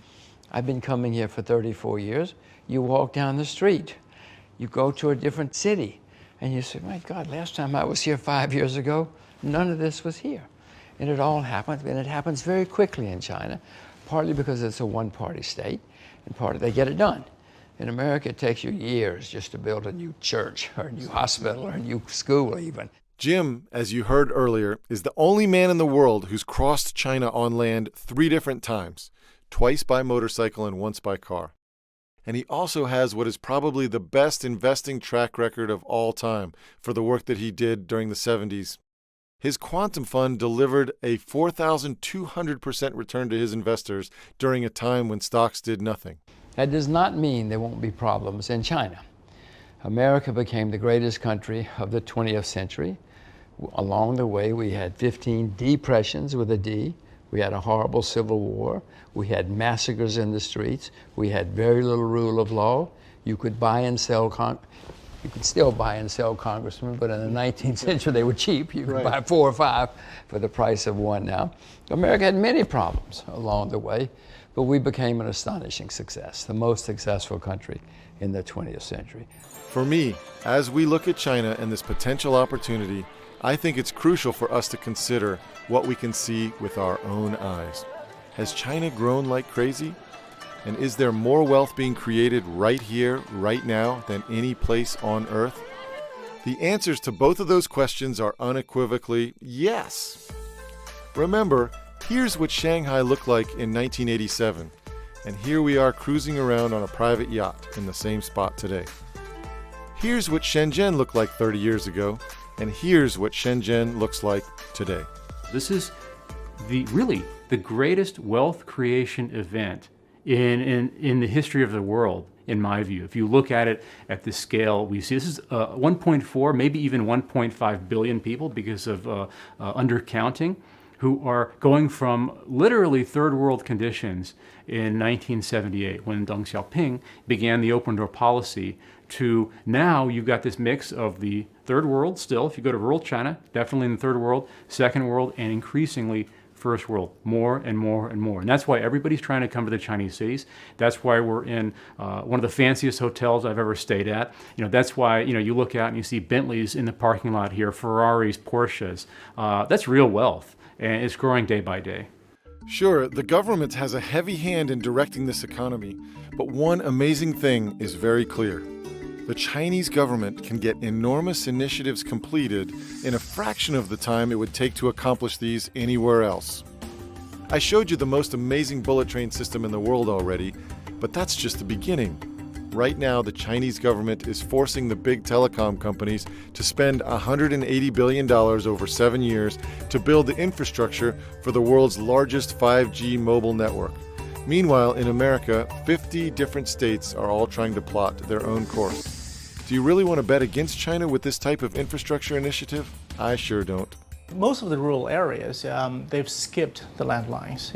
I've been coming here for 34 years. You walk down the street, you go to a different city, and you say, my God, last time I was here 5 years ago, none of this was here. And it all happens, and it happens very quickly in China, partly because it's a one-party state, and partly they get it done. In America, it takes you years just to build a new church, or a new hospital, or a new school even. Jim, as you heard earlier, is the only man in the world who's crossed China on land 3 different times, twice by motorcycle and once by car. And he also has what is probably the best investing track record of all time for the work that he did during the 70s. His quantum fund delivered a 4,200% return to his investors during a time when stocks did nothing. That does not mean there won't be problems in China. America became the greatest country of the 20th century. Along the way, we had 15 depressions with a D. We had a horrible civil war. We had massacres in the streets. We had very little rule of law. You could buy and sell you could still buy and sell congressmen, but in the 19th century they were cheap. You could buy 4 or 5 for the price of 1 now. America had many problems along the way, but we became an astonishing success, the most successful country in the 20th century. For me, as we look at China and this potential opportunity, I think it's crucial for us to consider what we can see with our own eyes. Has China grown like crazy? And is there more wealth being created right here, right now, than any place on earth? The answers to both of those questions are unequivocally yes. Remember, here's what Shanghai looked like in 1987, and here we are cruising around on a private yacht in the same spot today. Here's what Shenzhen looked like 30 years ago, and here's what Shenzhen looks like today. This is really the greatest wealth creation event in the history of the world, in my view. If you look at it at the scale we see, this is 1.4, maybe even 1.5 billion people because of undercounting, who are going from literally third world conditions in 1978 when Deng Xiaoping began the open door policy to now you've got this mix of the third world still, if you go to rural China, definitely in the third world, second world, and increasingly first world, more and more and more. And that's why everybody's trying to come to the Chinese cities. That's why we're in one of the fanciest hotels I've ever stayed at. That's why, you look out and you see Bentleys in the parking lot here, Ferraris, Porsches. That's real wealth, and it's growing day by day. Sure, the government has a heavy hand in directing this economy, but one amazing thing is very clear. The Chinese government can get enormous initiatives completed in a fraction of the time it would take to accomplish these anywhere else. I showed you the most amazing bullet train system in the world already, but that's just the beginning. Right now, the Chinese government is forcing the big telecom companies to spend $180 billion over 7 years to build the infrastructure for the world's largest 5G mobile network. Meanwhile, in America, 50 different states are all trying to plot their own course. Do you really want to bet against China with this type of infrastructure initiative? I sure don't. Most of the rural areas, they've skipped the landlines.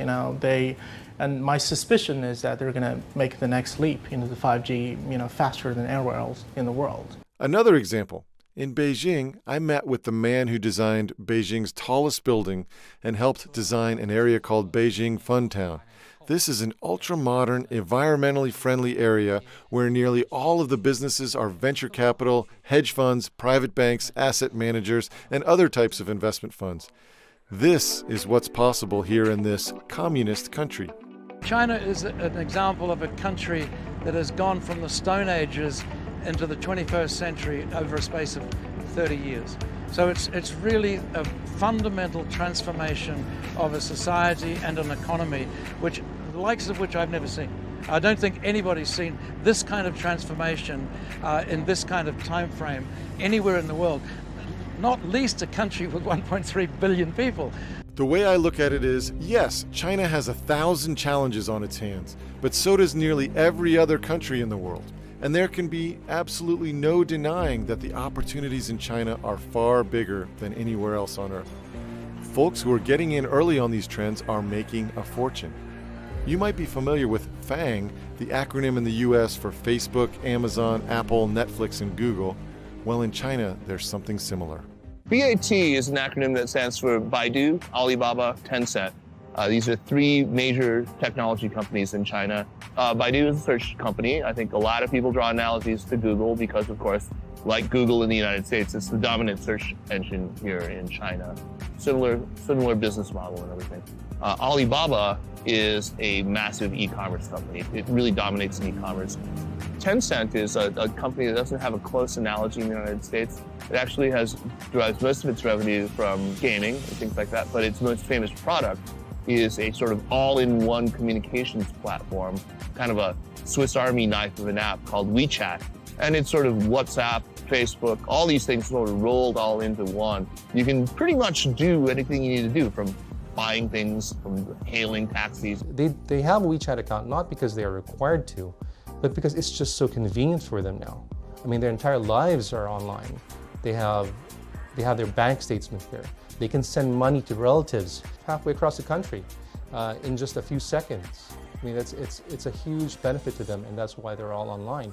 And my suspicion is that they're going to make the next leap into the 5G, faster than anywhere else in the world. Another example. In Beijing, I met with the man who designed Beijing's tallest building and helped design an area called Beijing Funtown. This is an ultra-modern, environmentally friendly area where nearly all of the businesses are venture capital, hedge funds, private banks, asset managers, and other types of investment funds. This is what's possible here in this communist country. China is an example of a country that has gone from the Stone Ages into the 21st century over a space of 30 years. So it's really a fundamental transformation of a society and an economy, the likes of which I've never seen. I don't think anybody's seen this kind of transformation in this kind of time frame anywhere in the world, not least a country with 1.3 billion people. The way I look at it is, yes, China has 1,000 challenges on its hands, but so does nearly every other country in the world. And there can be absolutely no denying that the opportunities in China are far bigger than anywhere else on earth. Folks who are getting in early on these trends are making a fortune. You might be familiar with FANG, the acronym in the US for Facebook, Amazon, Apple, Netflix, and Google. Well, in China, there's something similar. BAT is an acronym that stands for Baidu, Alibaba, Tencent. These are 3 major technology companies in China. Baidu is a search company. I think a lot of people draw analogies to Google because, of course, like Google in the United States, it's the dominant search engine here in China. Similar business model and everything. Alibaba is a massive e-commerce company. It really dominates in e-commerce. Tencent is a company that doesn't have a close analogy in the United States. It actually derives most of its revenue from gaming and things like that, but its most famous product is a sort of all-in-one communications platform, kind of a Swiss Army knife of an app called WeChat. And it's sort of WhatsApp, Facebook, all these things sort of rolled all into one. You can pretty much do anything you need to do, from buying things, from hailing taxis. They have a WeChat account not because they are required to, but because it's just so convenient for them now. I mean, their entire lives are online. They have their bank statements there. They can send money to relatives halfway across the country in just a few seconds. I mean, it's a huge benefit to them, and that's why they're all online.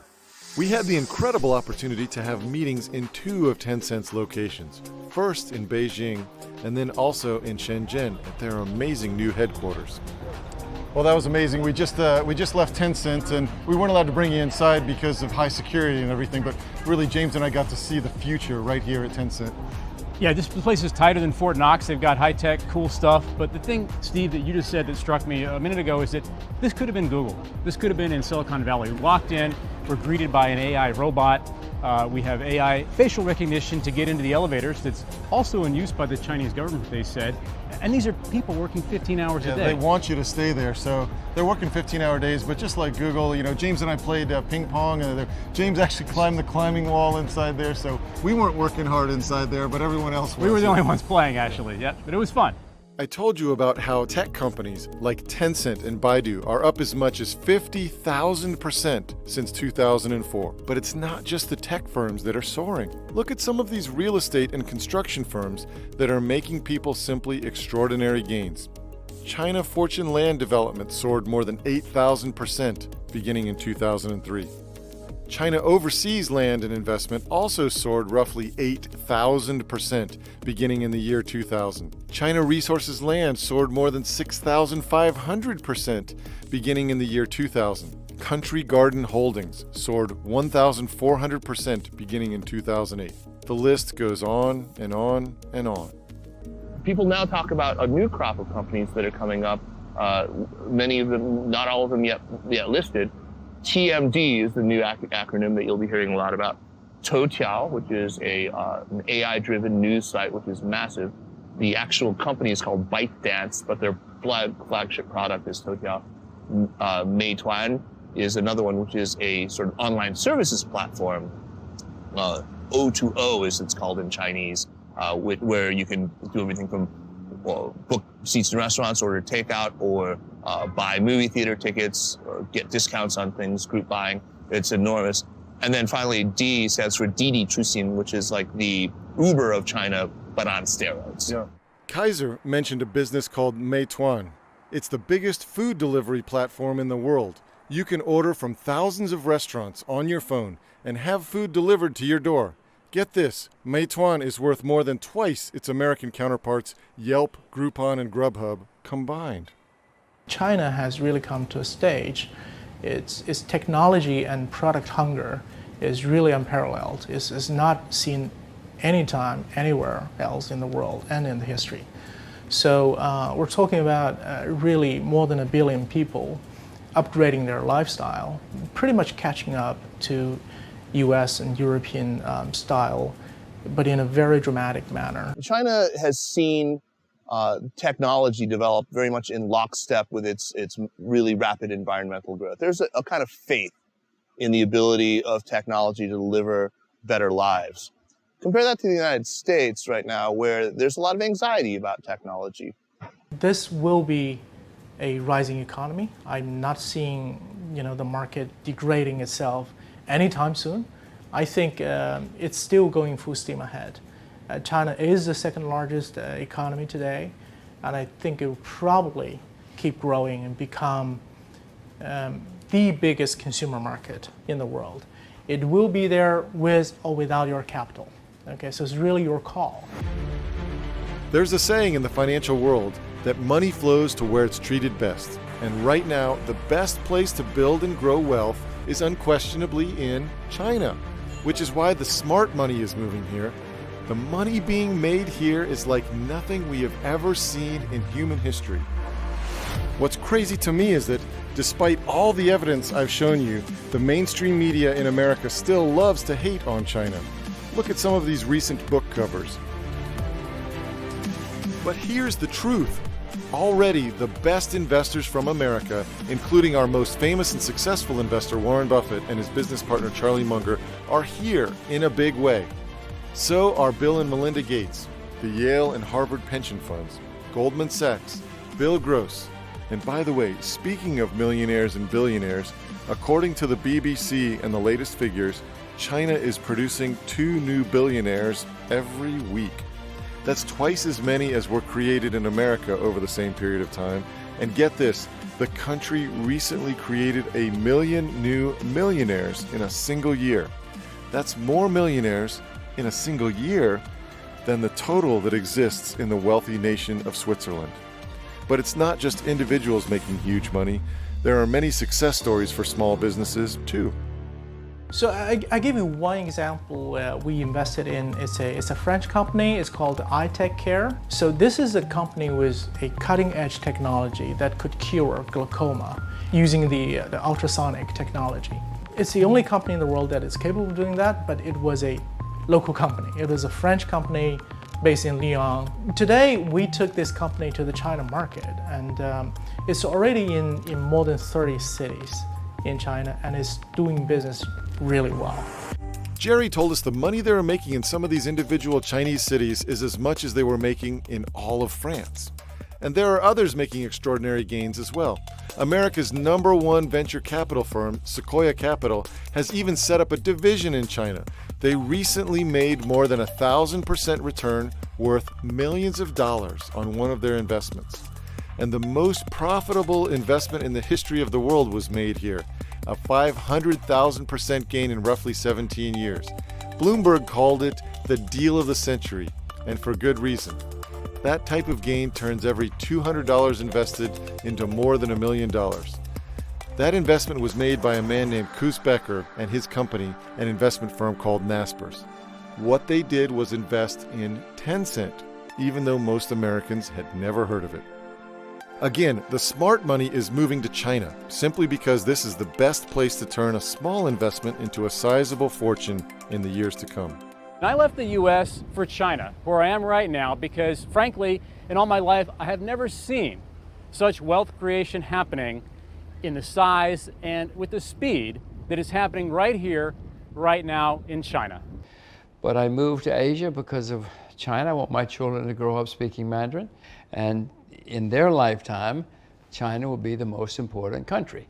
We had the incredible opportunity to have meetings in 2 of Tencent's locations. First in Beijing, and then also in Shenzhen at their amazing new headquarters. Well, that was amazing. We just left Tencent, and we weren't allowed to bring you inside because of high security and everything, but really James and I got to see the future right here at Tencent. Yeah, this place is tighter than Fort Knox. They've got high-tech, cool stuff. But the thing, Steve, that you just said that struck me a minute ago is that this could have been Google. This could have been in Silicon Valley. We walked in, we're greeted by an AI robot. We have AI facial recognition to get into the elevators that's also in use by the Chinese government, they said. And these are people working 15 hours a day. They want you to stay there, so they're working 15-hour days, but just like Google, you know, James and I played ping pong, and James actually climbed the climbing wall inside there, so we weren't working hard inside there, but everyone else was. We were the only ones playing, actually, yeah, but it was fun. I told you about how tech companies like Tencent and Baidu are up as much as 50,000% since 2004. But it's not just the tech firms that are soaring. Look at some of these real estate and construction firms that are making people simply extraordinary gains. China Fortune Land Development soared more than 8,000% beginning in 2003. China Overseas Land and Investment also soared roughly 8,000% beginning in the year 2000. China Resources Land soared more than 6,500% beginning in the year 2000. Country Garden Holdings soared 1,400% beginning in 2008. The list goes on and on and on. People now talk about a new crop of companies that are coming up. Many of them, not all of them yet listed. TMD is the new acronym that you'll be hearing a lot about. Toutiao, which is an AI-driven news site, which is massive. The actual company is called ByteDance, but their flagship product is Toutiao. Meituan is another one, which is a sort of online services platform. O2O, as it's called in Chinese, where you can do everything from book seats in restaurants, order takeout, or buy movie theater tickets, or get discounts on things, group buying. It's enormous. And then finally, D stands for Didi Chuxin, which is like the Uber of China, but on steroids. Yeah. Kaiser mentioned a business called Meituan. It's the biggest food delivery platform in the world. You can order from thousands of restaurants on your phone and have food delivered to your door. Get this, Meituan is worth more than twice its American counterparts, Yelp, Groupon, and Grubhub combined. China has really come to a stage. Its technology and product hunger is really unparalleled. It's not seen anytime, anywhere else in the world and in the history. So we're talking about really more than 1 billion people upgrading their lifestyle, pretty much catching up to US and European style, but in a very dramatic manner. China has seen technology develop very much in lockstep with its really rapid environmental growth. There's a kind of faith in the ability of technology to deliver better lives. Compare that to the United States right now, where there's a lot of anxiety about technology. This will be a rising economy. I'm not seeing, the market degrading itself anytime soon. I think it's still going full steam ahead. China is the second largest economy today, and I think it will probably keep growing and become the biggest consumer market in the world. It will be there with or without your capital. Okay, so it's really your call. There's a saying in the financial world that money flows to where it's treated best. And right now, the best place to build and grow wealth is unquestionably in China. which is why the smart money is moving here. The money being made here is like nothing we have ever seen in human history. What's crazy to me is that despite all the evidence I've shown you, the mainstream media in America still loves to hate on China. Look at some of these recent book covers. But here's the truth. Already, the best investors from America, including our most famous and successful investor Warren Buffett and his business partner Charlie Munger, are here in a big way. So are Bill and Melinda Gates, the Yale and Harvard pension funds, Goldman Sachs, Bill Gross. And by the way, speaking of millionaires and billionaires, according to the BBC and the latest figures, China is producing 2 new billionaires every week. That's twice as many as were created in America over the same period of time. And get this, the country recently created 1 million new millionaires in a single year. That's more millionaires in a single year than the total that exists in the wealthy nation of Switzerland. But it's not just individuals making huge money. There are many success stories for small businesses too. So I give you one example we invested in. It's a French company. It's called iTechCare. So this is a company with a cutting-edge technology that could cure glaucoma using the ultrasonic technology. It's the only company in the world that is capable of doing that, but it was a local company. It was a French company based in Lyon. Today, we took this company to the China market, and it's already in more than 30 cities in China, and is doing business really well. Jerry told us the money they were making in some of these individual Chinese cities is as much as they were making in all of France. And there are others making extraordinary gains as well. America's #1 venture capital firm, Sequoia Capital, has even set up a division in China. They recently made more than 1,000% return worth millions of dollars on one of their investments. And the most profitable investment in the history of the world was made here, a 500,000% gain in roughly 17 years. Bloomberg called it the deal of the century, and for good reason. That type of gain turns every $200 invested into more than $1 million. That investment was made by a man named Koos Becker and his company, an investment firm called Naspers. What they did was invest in Tencent, even though most Americans had never heard of it. Again, the smart money is moving to China, simply because this is the best place to turn a small investment into a sizable fortune in the years to come. I left the US for China, where I am right now, because frankly, in all my life, I have never seen such wealth creation happening in the size and with the speed that is happening right here, right now in China. But I moved to Asia because of China. I want my children to grow up speaking Mandarin, and in their lifetime, China will be the most important country.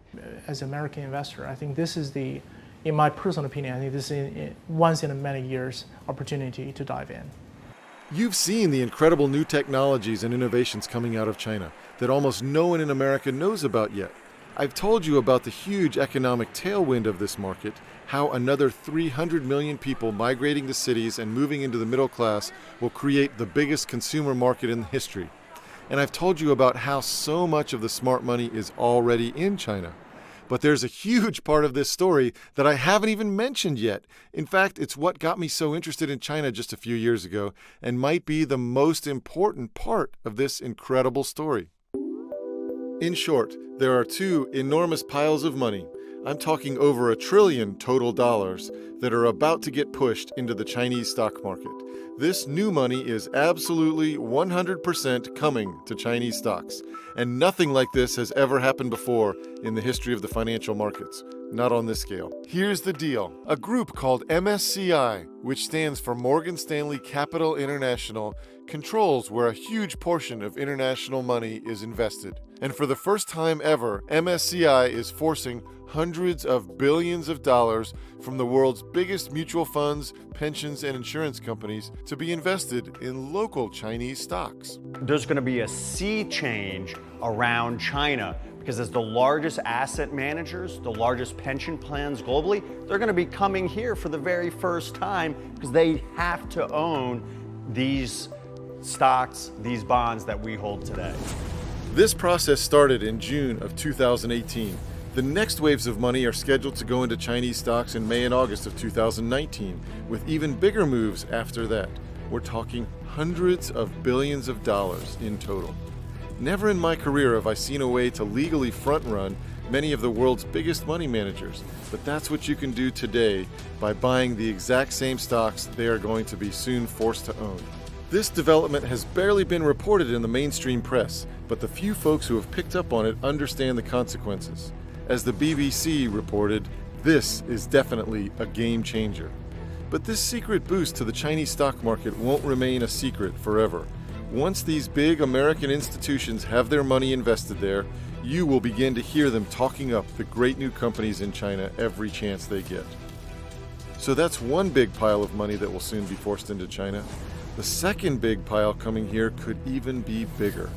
As an American investor, I think this is in my personal opinion, I think this is once in a many years opportunity to dive in. You've seen the incredible new technologies and innovations coming out of China that almost no one in America knows about yet. I've told you about the huge economic tailwind of this market, how another 300 million people migrating to cities and moving into the middle class will create the biggest consumer market in history. And I've told you about how so much of the smart money is already in China. But there's a huge part of this story that I haven't even mentioned yet. In fact, it's what got me so interested in China just a few years ago, and might be the most important part of this incredible story. In short, there are 2 enormous piles of money. I'm talking over $1 trillion total dollars that are about to get pushed into the Chinese stock market. This new money is absolutely 100% coming to Chinese stocks. And nothing like this has ever happened before in the history of the financial markets. Not on this scale. Here's the deal. A group called MSCI, which stands for Morgan Stanley Capital International, controls where a huge portion of international money is invested. And for the first time ever, MSCI is forcing hundreds of billions of dollars from the world's biggest mutual funds, pensions, and insurance companies to be invested in local Chinese stocks. There's going to be a sea change around China because as the largest asset managers, the largest pension plans globally, they're going to be coming here for the very first time because they have to own these stocks, these bonds that we hold today. This process started in June of 2018. The next waves of money are scheduled to go into Chinese stocks in May and August of 2019, with even bigger moves after that. We're talking hundreds of billions of dollars in total. Never in my career have I seen a way to legally front-run many of the world's biggest money managers, but that's what you can do today by buying the exact same stocks they are going to be soon forced to own. This development has barely been reported in the mainstream press, but the few folks who have picked up on it understand the consequences. As the BBC reported, this is definitely a game changer. But this secret boost to the Chinese stock market won't remain a secret forever. Once these big American institutions have their money invested there, you will begin to hear them talking up the great new companies in China every chance they get. So that's one big pile of money that will soon be forced into China. The second big pile coming here could even be bigger.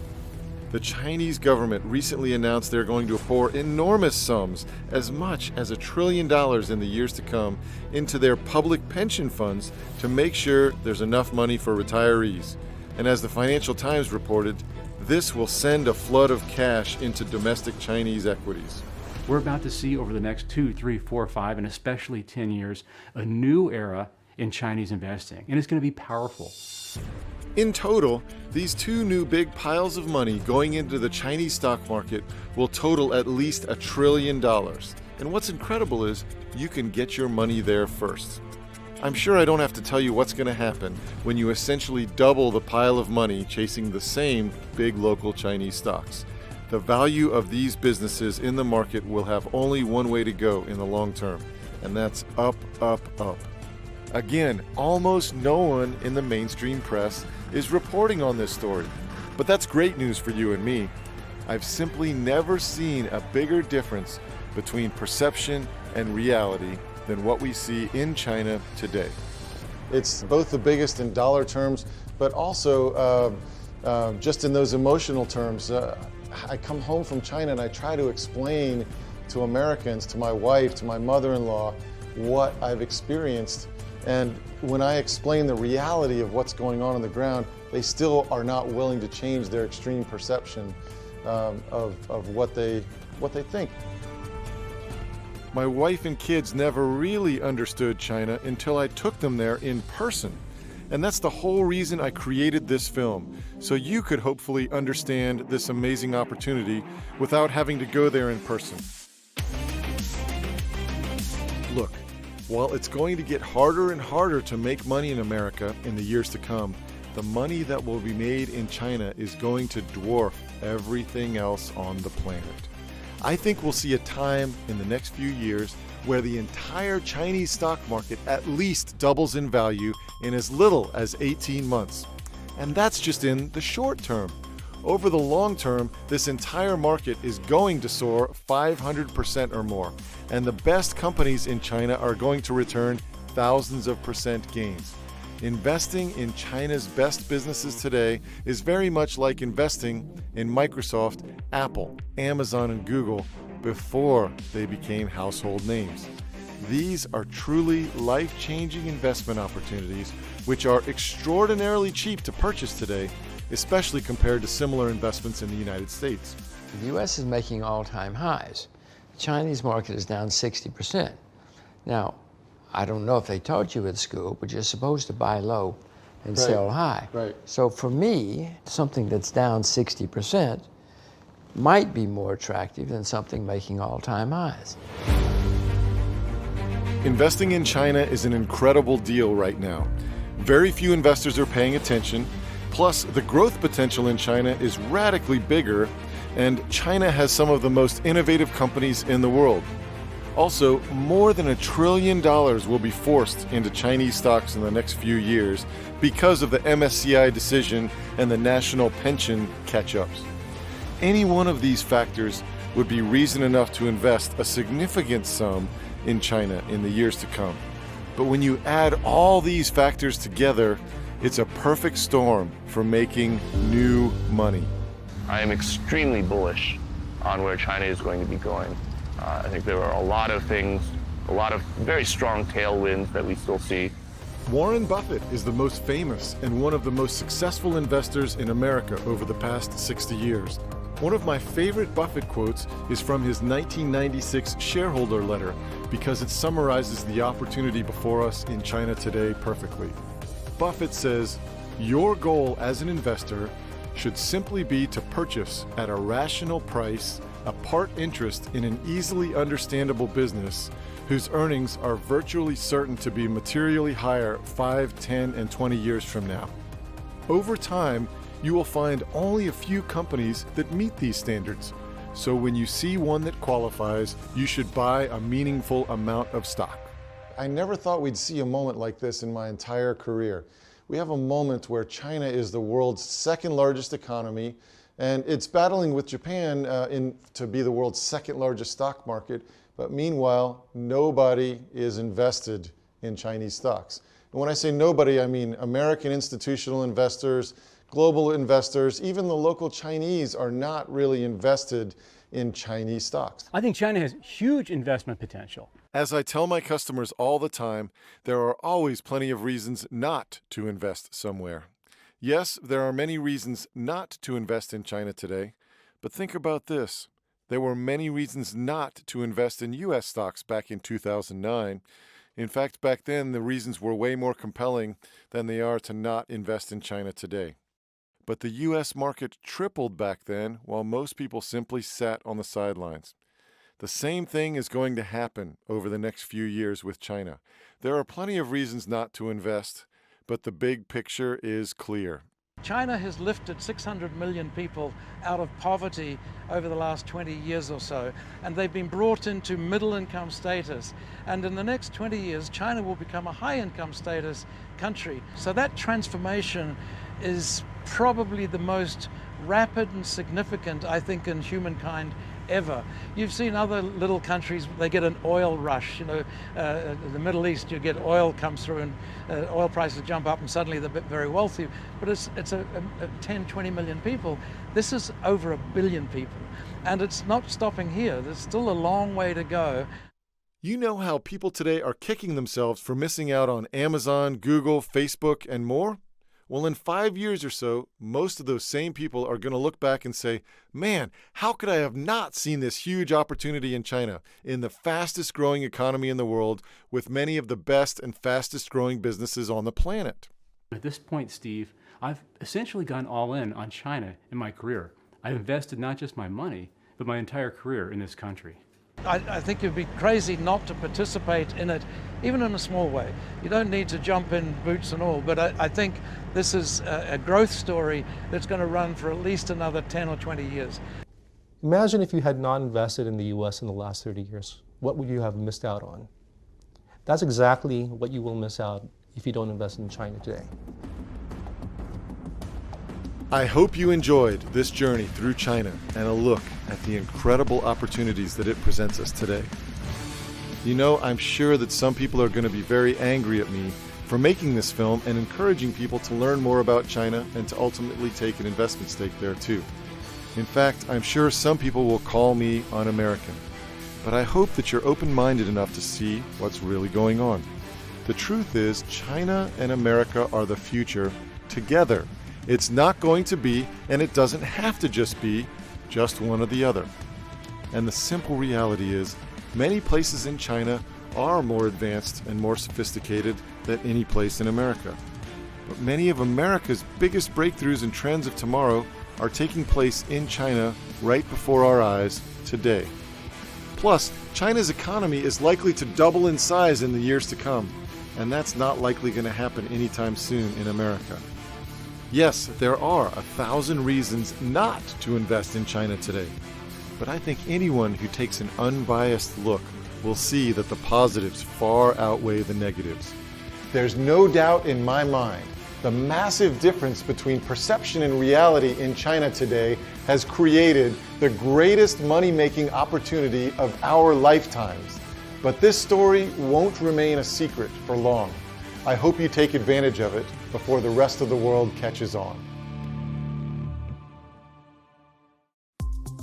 The Chinese government recently announced they're going to pour enormous sums, as much as $1 trillion in the years to come, into their public pension funds to make sure there's enough money for retirees. And as the Financial Times reported, this will send a flood of cash into domestic Chinese equities. We're about to see over the next 2, 3, 4, 5, and especially 10 years, a new era in Chinese investing, and it's going to be powerful. In total, these two new big piles of money going into the Chinese stock market will total at least $1 trillion. And what's incredible is you can get your money there first. I'm sure I don't have to tell you what's going to happen when you essentially double the pile of money chasing the same big local Chinese stocks. The value of these businesses in the market will have only one way to go in the long term, and that's up, up, up. Again, almost no one in the mainstream press is reporting on this story, but that's great news for you and me. I've simply never seen a bigger difference between perception and reality than what we see in China today. It's both the biggest in dollar terms, but also just in those emotional terms. I come home from China and I try to explain to Americans, to my wife, to my mother-in-law, what I've experienced. And when I explain the reality of what's going on the ground, they still are not willing to change their extreme perception of what they think. My wife and kids never really understood China until I took them there in person. And that's the whole reason I created this film, so you could hopefully understand this amazing opportunity without having to go there in person. Look, while it's going to get harder and harder to make money in America in the years to come, the money that will be made in China is going to dwarf everything else on the planet. I think we'll see a time in the next few years where the entire Chinese stock market at least doubles in value in as little as 18 months. And that's just in the short term. Over the long term, this entire market is going to soar 500% or more, and the best companies in China are going to return thousands of percent gains. Investing in China's best businesses today is very much like investing in Microsoft, Apple, Amazon, and Google before they became household names. These are truly life-changing investment opportunities which are extraordinarily cheap to purchase today, especially compared to similar investments in the United States. The U.S. is making all-time highs. The Chinese market is down 60%. Now, I don't know if they taught you at school, but you're supposed to buy low and sell high. Right. So for me, something that's down 60% might be more attractive than something making all-time highs. Investing in China is an incredible deal right now. Very few investors are paying attention. Plus, the growth potential in China is radically bigger, and China has some of the most innovative companies in the world. Also, more than $1 trillion will be forced into Chinese stocks in the next few years because of the MSCI decision and the national pension catch-ups. Any one of these factors would be reason enough to invest a significant sum in China in the years to come. But when you add all these factors together, it's a perfect storm for making new money. I am extremely bullish on where China is going to be going. I think there are a lot of things, a lot of very strong tailwinds that we still see. Warren Buffett is the most famous and one of the most successful investors in America over the past 60 years. One of my favorite Buffett quotes is from his 1996 shareholder letter because it summarizes the opportunity before us in China today perfectly. Buffett says, "Your goal as an investor should simply be to purchase at a rational price a part interest in an easily understandable business whose earnings are virtually certain to be materially higher 5, 10, and 20 years from now. Over time, you will find only a few companies that meet these standards. So when you see one that qualifies, you should buy a meaningful amount of stock." I never thought we'd see a moment like this in my entire career. We have a moment where China is the world's second largest economy, and it's battling with Japan to be the world's second largest stock market. But meanwhile, nobody is invested in Chinese stocks. And when I say nobody, I mean American institutional investors, global investors, even the local Chinese are not really invested in Chinese stocks. I think China has huge investment potential. As I tell my customers all the time, there are always plenty of reasons not to invest somewhere. Yes, there are many reasons not to invest in China today, but think about this. There were many reasons not to invest in U.S. stocks back in 2009. In fact, back then, the reasons were way more compelling than they are to not invest in China today. But the U.S. market tripled back then, while most people simply sat on the sidelines. The same thing is going to happen over the next few years with China. There are plenty of reasons not to invest, but the big picture is clear. China has lifted 600 million people out of poverty over the last 20 years or so, and they've been brought into middle income status. And in the next 20 years, China will become a high income status country. So that transformation is probably the most rapid and significant, I think, in humankind ever. You've seen other little countries, they get an oil rush, you know, the Middle East, you get oil comes through and oil prices jump up and suddenly they're very wealthy, but it's 10, 20 million people. This is over 1 billion people, and it's not stopping here. There's still a long way to go. You know how people today are kicking themselves for missing out on Amazon, Google, Facebook, and more? Well, in 5 years or so, most of those same people are going to look back and say, "Man, how could I have not seen this huge opportunity in China, in the fastest growing economy in the world, with many of the best and fastest growing businesses on the planet?" At this point, Steve, I've essentially gone all in on China in my career. I've invested not just my money, but my entire career in this country. I think you'd be crazy not to participate in it, even in a small way. You don't need to jump in boots and all, but I think this is a growth story that's going to run for at least another 10 or 20 years. Imagine if you had not invested in the US in the last 30 years. What would you have missed out on? That's exactly what you will miss out if you don't invest in China today. I hope you enjoyed this journey through China and a look at the incredible opportunities that it presents us today. You know, I'm sure that some people are going to be very angry at me for making this film and encouraging people to learn more about China and to ultimately take an investment stake there too. In fact, I'm sure some people will call me un-American, but I hope that you're open-minded enough to see what's really going on. The truth is, China and America are the future together. It's not going to be, and it doesn't have to just be, just one or the other. And the simple reality is, many places in China are more advanced and more sophisticated than any place in America. But many of America's biggest breakthroughs and trends of tomorrow are taking place in China right before our eyes today. Plus, China's economy is likely to double in size in the years to come, and that's not likely going to happen anytime soon in America. Yes, there are 1,000 reasons not to invest in China today, but I think anyone who takes an unbiased look will see that the positives far outweigh the negatives. There's no doubt in my mind the massive difference between perception and reality in China today has created the greatest money-making opportunity of our lifetimes. But this story won't remain a secret for long. I hope you take advantage of it before the rest of the world catches on.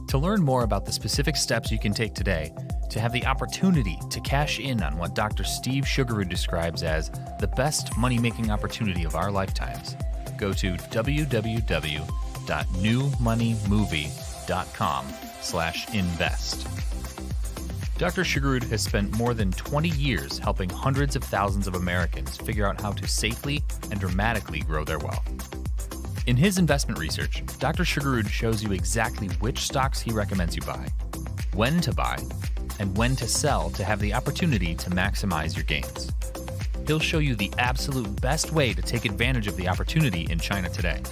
To learn more about the specific steps you can take today to have the opportunity to cash in on what Dr. Steve Sjuggerud describes as the best money-making opportunity of our lifetimes, go to www.newmoneymovie.com. newmoneymovie.com/invest. Dr. Sjuggerud has spent more than 20 years helping hundreds of thousands of Americans figure out how to safely and dramatically grow their wealth. In his investment research, Dr. Sjuggerud shows you exactly which stocks he recommends you buy, when to buy, and when to sell to have the opportunity to maximize your gains. He'll show you the absolute best way to take advantage of the opportunity in China today.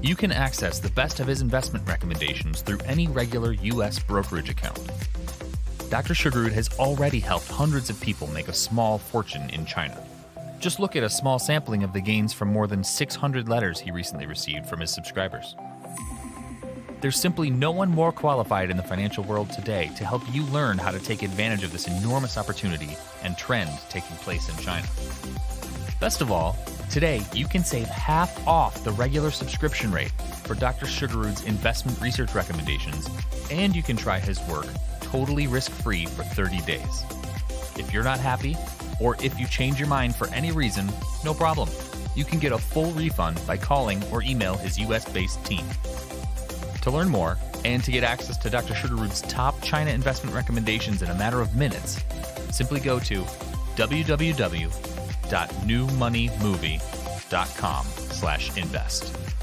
You can access the best of his investment recommendations through any regular U.S. brokerage account. Dr. Sjuggerud has already helped hundreds of people make a small fortune in China. Just look at a small sampling of the gains from more than 600 letters he recently received from his subscribers. There's simply no one more qualified in the financial world today to help you learn how to take advantage of this enormous opportunity and trend taking place in China. Best of all, today you can save half off the regular subscription rate for Dr. Sjuggerud's investment research recommendations, and you can try his work totally risk-free for 30 days. If you're not happy, or if you change your mind for any reason, no problem. You can get a full refund by calling or email his US-based team. To learn more, and to get access to Dr. Sjuggerud's top China investment recommendations in a matter of minutes, simply go to www.newmoneymovie.com/invest.